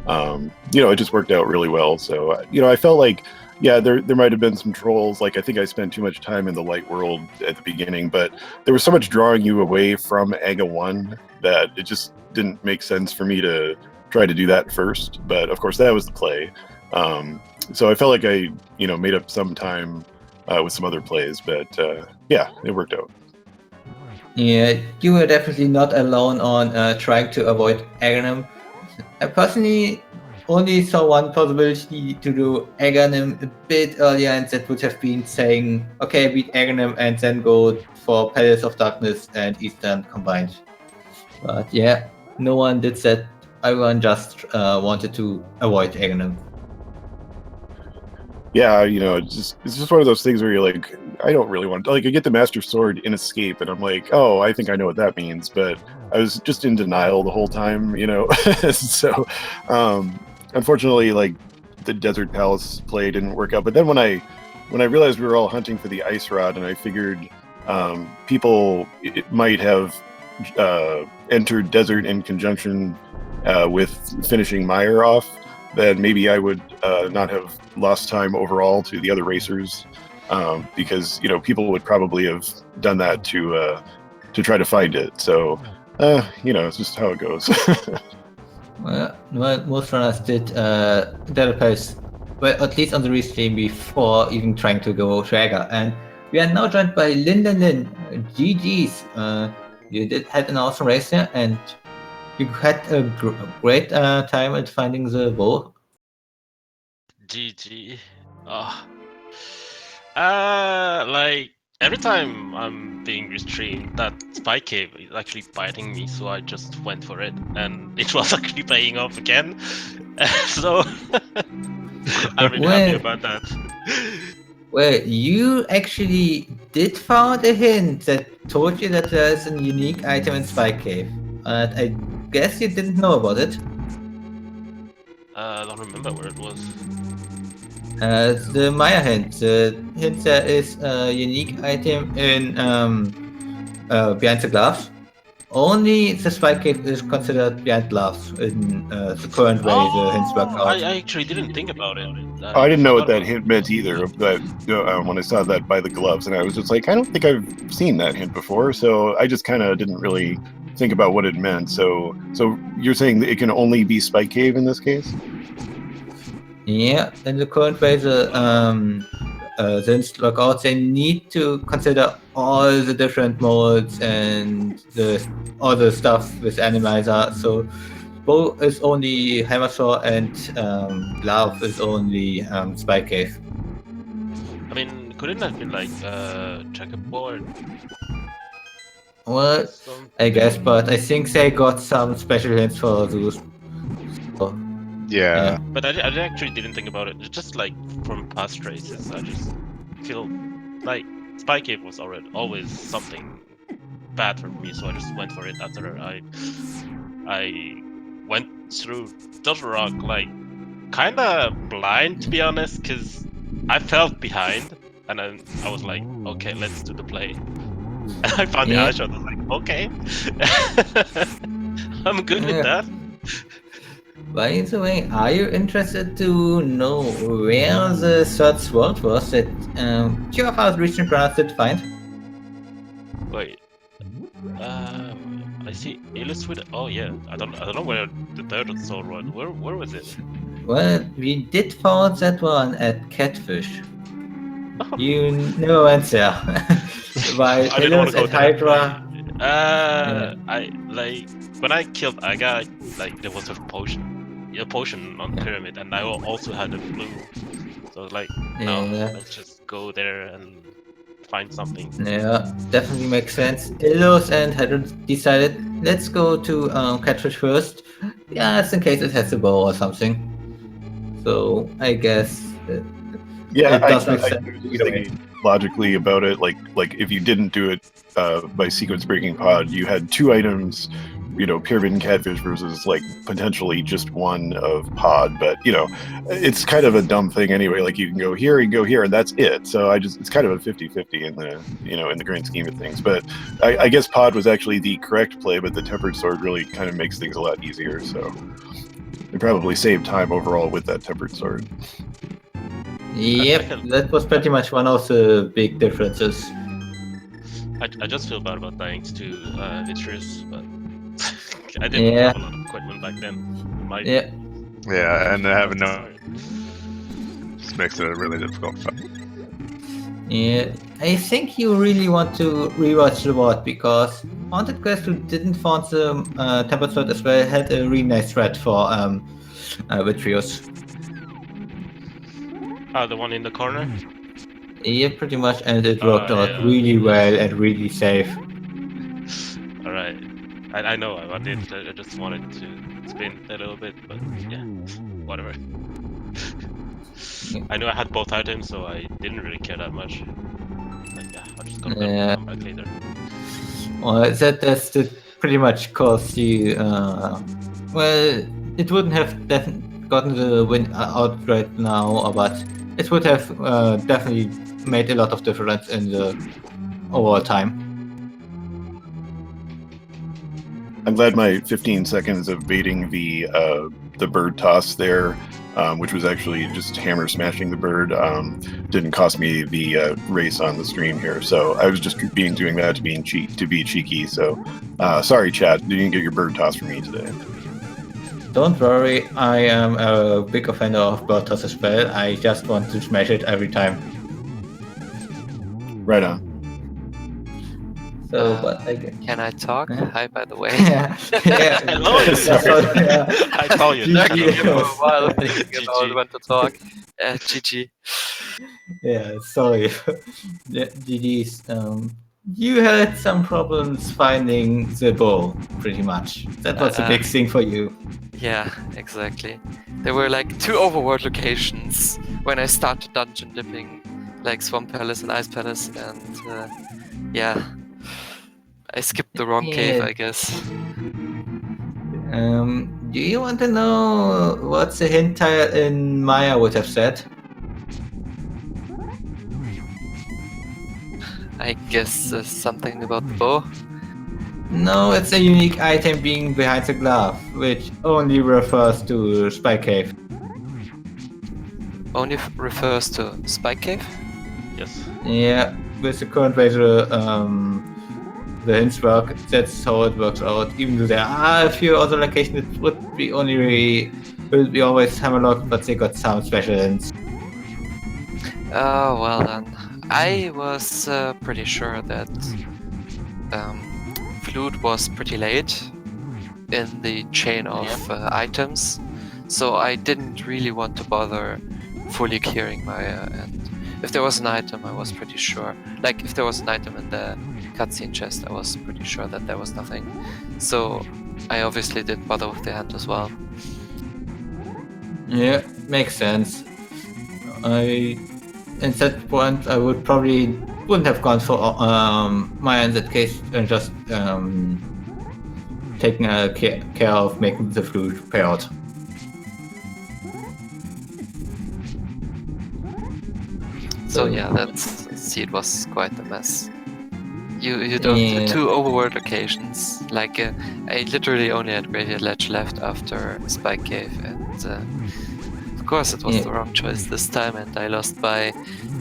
you know, it just worked out really well. So you know, I felt like, yeah, there might have been some trolls. Like, I think I spent too much time in the light world at the beginning, but there was so much drawing you away from Aga 1 that it just didn't make sense for me to try to do that first. But of course, that was the play. So I felt like I, you know, made up some time with some other plays, but yeah, it worked out. Yeah, you were definitely not alone on trying to avoid Aghanim. I personally only saw one possibility to do Aghanim a bit earlier, and that would have been saying, okay, beat Aghanim and then go for Palace of Darkness and Eastern combined. But yeah, no one did that. Everyone just wanted to avoid Aghanim. Yeah, you know, it's just one of those things where you're like, I don't really want to, like, I get the Master Sword in Escape, and I'm like, oh, I think I know what that means, but I was just in denial the whole time, you know. So, unfortunately, like, the Desert Palace play didn't work out. But then when I realized we were all hunting for the Ice Rod, and I figured people might have entered Desert in conjunction with finishing Meyer off, then maybe I would not have lost time overall to the other racers, because, you know, people would probably have done that to try to find it. So, you know, it's just how it goes. Well, most runners did that post, well, at least on the restream before even trying to go Schwager. And we are now joined by Lyndon Lin. GG's. You did had an awesome race here, and you had a great time at finding the bow. GG. Like every time I'm being restreamed, that Spike Cave is actually biting me, so I just went for it, and it was actually paying off again. So I'm really happy about that. Well, you actually did found a hint that told you that there's a unique item in Spike Cave, and I guess you didn't know about it. I don't remember where it was. The Maya hint. The hint there is a unique item in behind the gloves. Only the Spike Cave is considered behind gloves in the current way the hints work out. I actually didn't think about it. I didn't know what that hint meant either. But when I saw that by the gloves, and I was just like, I don't think I've seen that hint before. So I just kind of didn't really think about what it meant. So you're saying that it can only be Spike Cave in this case? Yeah, in the current way, the hints work out. They need to consider all the different modes and all the stuff with Randomizer. So bow is only Hammer Saw and glove is only Spike Cave. I mean, couldn't have been like checkerboard? Well, I guess, but I think they got some special hints for those. So, Yeah. But I actually didn't think about it. It's just like from past races, I just feel like Spike Cave was always something bad for me, so I just went for it after I went through Double Rock like kinda blind, to be honest, because I felt behind And then I was like, okay, let's do the play. And I found the Yeah. eyeshot. I was like, okay, I'm good with Yeah. that. By the way, are you interested to know where the third sword was that two of our recent runners did find? Wait, I see illustrated. Oh yeah, I don't know where the third sword was. Where was it? Well, we did find that one at Catfish. You never went there. While I didn't want Illos to go at there. Hydra. I like when I killed Aga, like there was a potion on the pyramid, and I also had a flu. So I was like, no, Yeah. let's just go there and find something. Yeah, definitely makes sense. Illos and Hydra decided, let's go to Catfish first. Yeah, just in case it has a bow or something. So I guess Yeah, it does make sense. I was thinking logically about it. Like if you didn't do it by sequence breaking pod, you had two items, pyramid and catfish versus like potentially just one of pod. But it's kind of a dumb thing anyway. Like you can go here, and that's it. So it's kind of a 50-50 in the in the grand scheme of things. But I guess pod was actually the correct play, but the tempered sword really kind of makes things a lot easier. So they probably saved time overall with that tempered sword. Yep, that was pretty much one of the big differences. I just feel bad about dying to Vitreous, but I didn't have a lot of equipment back then. Yeah. Yeah, and having no just makes it a really difficult fight. Yeah, I think you really want to rewatch the VOD because Haunted Quest, who didn't find the Tempered Sword as well, had a really nice thread for Vitreous. The one in the corner? Yeah, pretty much, and it worked out yeah. really well and really safe. Alright. I know I did. I just wanted to spin a little bit, but yeah, whatever. I knew I had both items, so I didn't really care that much. Like, yeah, I'll just come back later. Well, that's pretty much cost you. Well, it wouldn't have gotten the win out right now, but it would have definitely made a lot of difference in the overall time. I'm glad my 15 seconds of baiting the bird toss there, which was actually just hammer smashing the bird, didn't cost me the race on the stream here. So I was just doing that to be cheeky. So sorry, chat, you didn't get your bird toss from me today. Don't worry, I am a big offender of bird toss as well. I just want to smash it every time. Right on. So, but I guess. Can I talk? Yeah. Hi, by the way. Yeah. Hello. I told you. GG. For a while thinking GG. about when to talk. GG. Yeah, sorry. Yeah, GG's. You had some problems finding the bow, pretty much. That was a big thing for you. Yeah, exactly. There were like 2 overworld locations when I started dungeon dipping, like Swamp Palace and Ice Palace, and yeah, I skipped the wrong cave, I guess. Do you want to know what the hint in Maya would have said? I guess something about the bow. No, it's a unique item being behind the glove, which only refers to Spike Cave. Only refers to Spike Cave? Yes. Yeah, with the current way the hints work, that's how it works out. Even though there are a few other locations that would be always Hammerlock, but they got some special hints. Oh, well then. I was pretty sure that Flute was pretty late in the chain of items, so I didn't really want to bother fully clearing Maya, and if there was an item, I was pretty sure. Like, if there was an item in the cutscene chest, I was pretty sure that there was nothing. So, I obviously didn't bother with the hand as well. Yeah, makes sense. In that point, I wouldn't have gone for Maya in that case, and just taking care of making the flute pay out. So yeah, that's seed was quite a mess. You don't Yeah. 2 overworld locations. Like I literally only had Graveyard Ledge left after Spike Cave, and of course it was Yeah. the wrong choice this time, and I lost by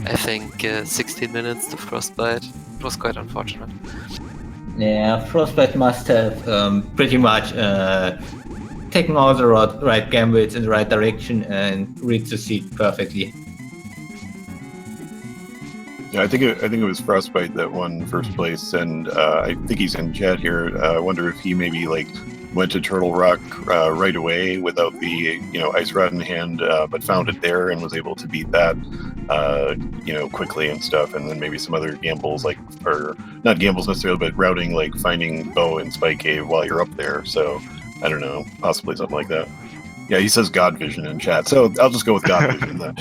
I think 16 minutes to Frostbite. It was quite unfortunate. Yeah, Frostbite must have pretty much taken all the right gambits in the right direction and read the seed perfectly. Yeah, I think it was Frostbite that won first place, and I think he's in chat here. I wonder if he maybe like went to Turtle Rock right away without the ice rod in hand, but found it there and was able to beat that quickly and stuff. And then maybe some other gambles or not gambles necessarily, but routing like finding Bow and Spike Cave while you're up there. So I don't know, possibly something like that. Yeah, he says God Vision in chat, so I'll just go with God Vision then.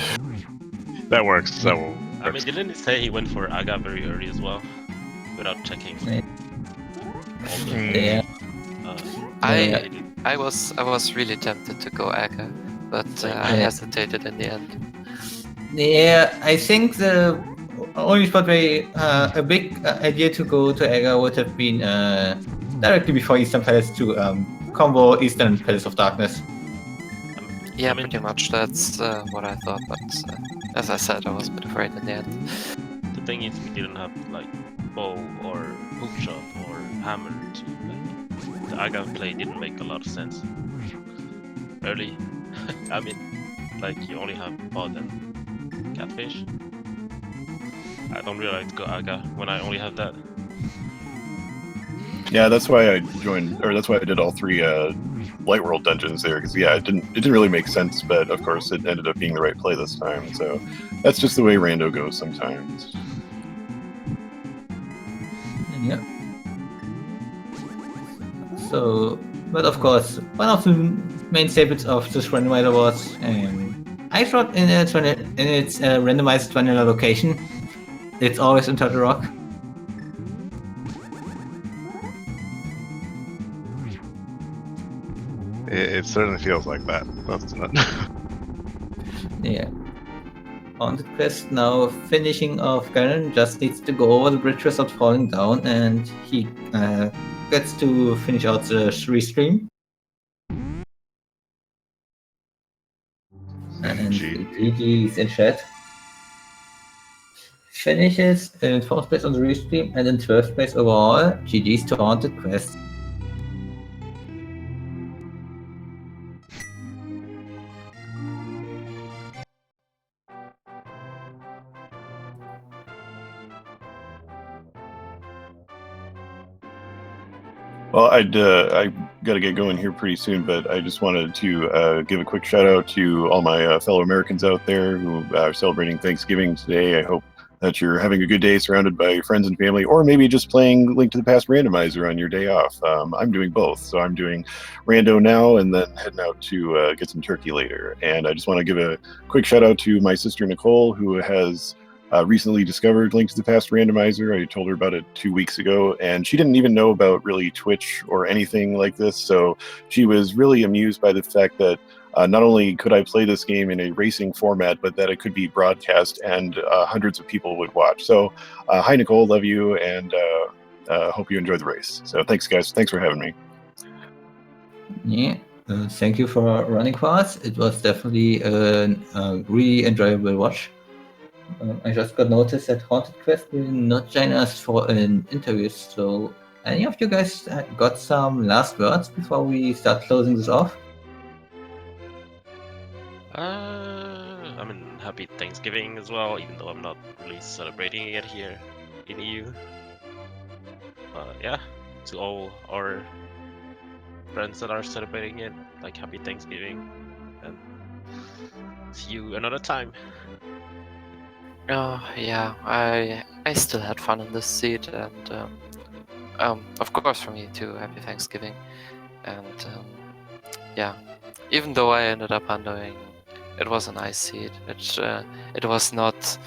That works. That works. I mean, didn't he say he went for Aga very early as well, without checking? Yeah. All the, Yeah. I Yeah. I was really tempted to go Aga, but I Yeah. hesitated in the end. Yeah, I think the only spot where a big idea to go to Ega would have been directly before Eastern Palace to combo Eastern Palace of Darkness. Yeah, I mean, pretty much. That's what I thought, but as I said, I was a bit afraid in the end. the thing is, we didn't have like bow or hookshot or hammer to like. The Aga play didn't make a lot of sense early. I mean, like you only have pod and catfish. I don't really like to go Aga when I only have that. Yeah, that's why I joined, or that's why I did all 3 Light World dungeons there, because it didn't really make sense, but of course it ended up being the right play this time. So that's just the way Rando goes sometimes. Yeah. So, but of course, one of the main staples of this randomizer was I thought in its randomized vanilla location, it's always in Turtle Rock. It certainly feels like that, doesn't it? Yeah. On the quest now, finishing off Garen just needs to go over the bridge without falling down, and he gets to finish out the restream. And GG's in chat. Finishes in 4th place on the restream and in 12th place overall. GG's to Haunted Quest. Well, I got to get going here pretty soon, but I just wanted to give a quick shout out to all my fellow Americans out there who are celebrating Thanksgiving today. I hope that you're having a good day surrounded by your friends and family, or maybe just playing Link to the Past Randomizer on your day off. I'm doing both. So I'm doing Rando now and then heading out to get some turkey later. And I just want to give a quick shout out to my sister Nicole, who has recently discovered Link to the Past Randomizer. I told her about it 2 weeks ago, and she didn't even know about really Twitch or anything like this. So she was really amused by the fact that not only could I play this game in a racing format, but that it could be broadcast and hundreds of people would watch. So hi, Nicole, love you, and hope you enjoy the race. So thanks, guys. Thanks for having me. Yeah, thank you for running for us. It was definitely a really enjoyable watch. I just got noticed that Haunted Quest will not join us for an interview, so any of you guys got some last words before we start closing this off? I mean, happy Thanksgiving as well, even though I'm not really celebrating it here in EU. Yeah, to all our friends that are celebrating it, like happy Thanksgiving, and see you another time. Oh yeah, I still had fun in this seat, and of course for me too. Happy Thanksgiving, and yeah, even though I ended up undoing, it was a nice seat. It was not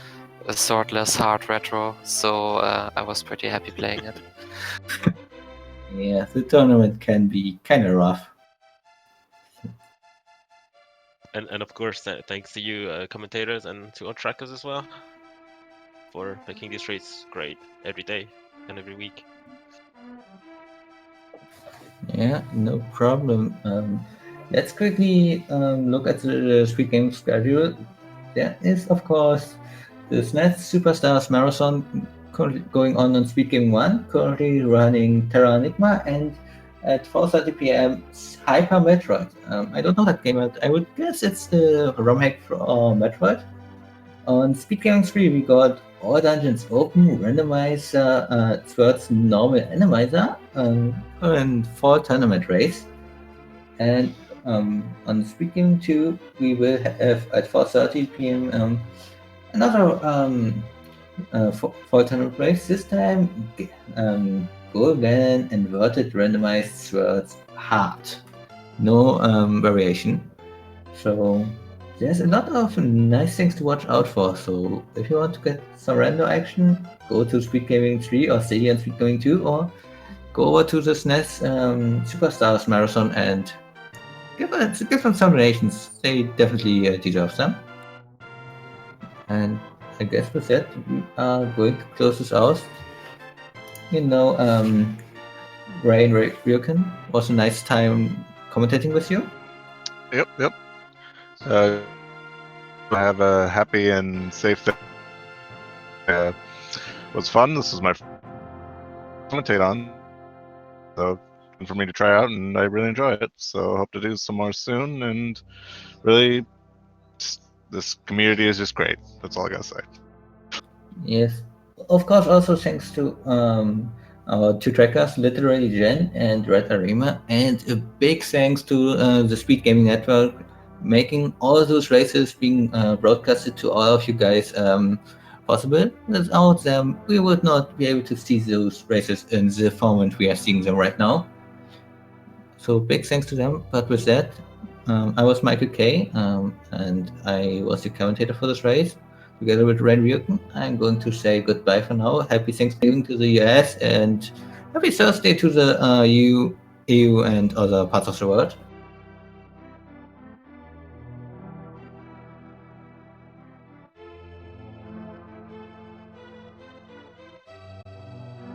a swordless hard retro, so I was pretty happy playing it. Yeah, the tournament can be kind of rough. And of course, thanks to you, commentators, and to our trackers as well. for making these races great every day and every week. Yeah, no problem. Let's quickly look at the Squid Game schedule. There is, of course, the SNES Superstars Marathon currently going on Squid Game 1, currently running Terra Enigma, and at 4:30 p.m. Hyper Metroid. I don't know that game, but I would guess it's the ROM hack for Metroid. On Speed Gaming 3, we got All Dungeons Open, Randomizer, Swords Normal Randomizer, and Fall Tournament Race. And on Speed Gaming 2, we will have at 4:30 p.m. Another Fall Tournament Race. This time, Golden Inverted Randomized Swords Hard. No variation. So there's a lot of nice things to watch out for. So if you want to get some random action, go to Speed Gaming 3 or stay on Speed Gaming 2, or go over to the SNES Superstars Marathon and give them some donations. They definitely deserve them. And I guess with that, we are going to close this out. Ryan Ryoken, was a nice time commentating with you. Yep. Have a happy and safe day. It was fun. This was my commentate on, so for me to try out, and I really enjoy it. So hope to do some more soon. And really, this community is just great. That's all I gotta say. Yes, of course. Also thanks to our two trackers, literally Jen and Red Arima, and a big thanks to the Speed Gaming Network, making all those races being broadcasted to all of you guys possible. Without them, we would not be able to see those races in the format we are seeing them right now. So big thanks to them. But with that, I was Michael K, and I was the commentator for this race. Together with Ren Ryuken, I'm going to say goodbye for now. Happy Thanksgiving to the US, and happy Thursday to the EU and other parts of the world.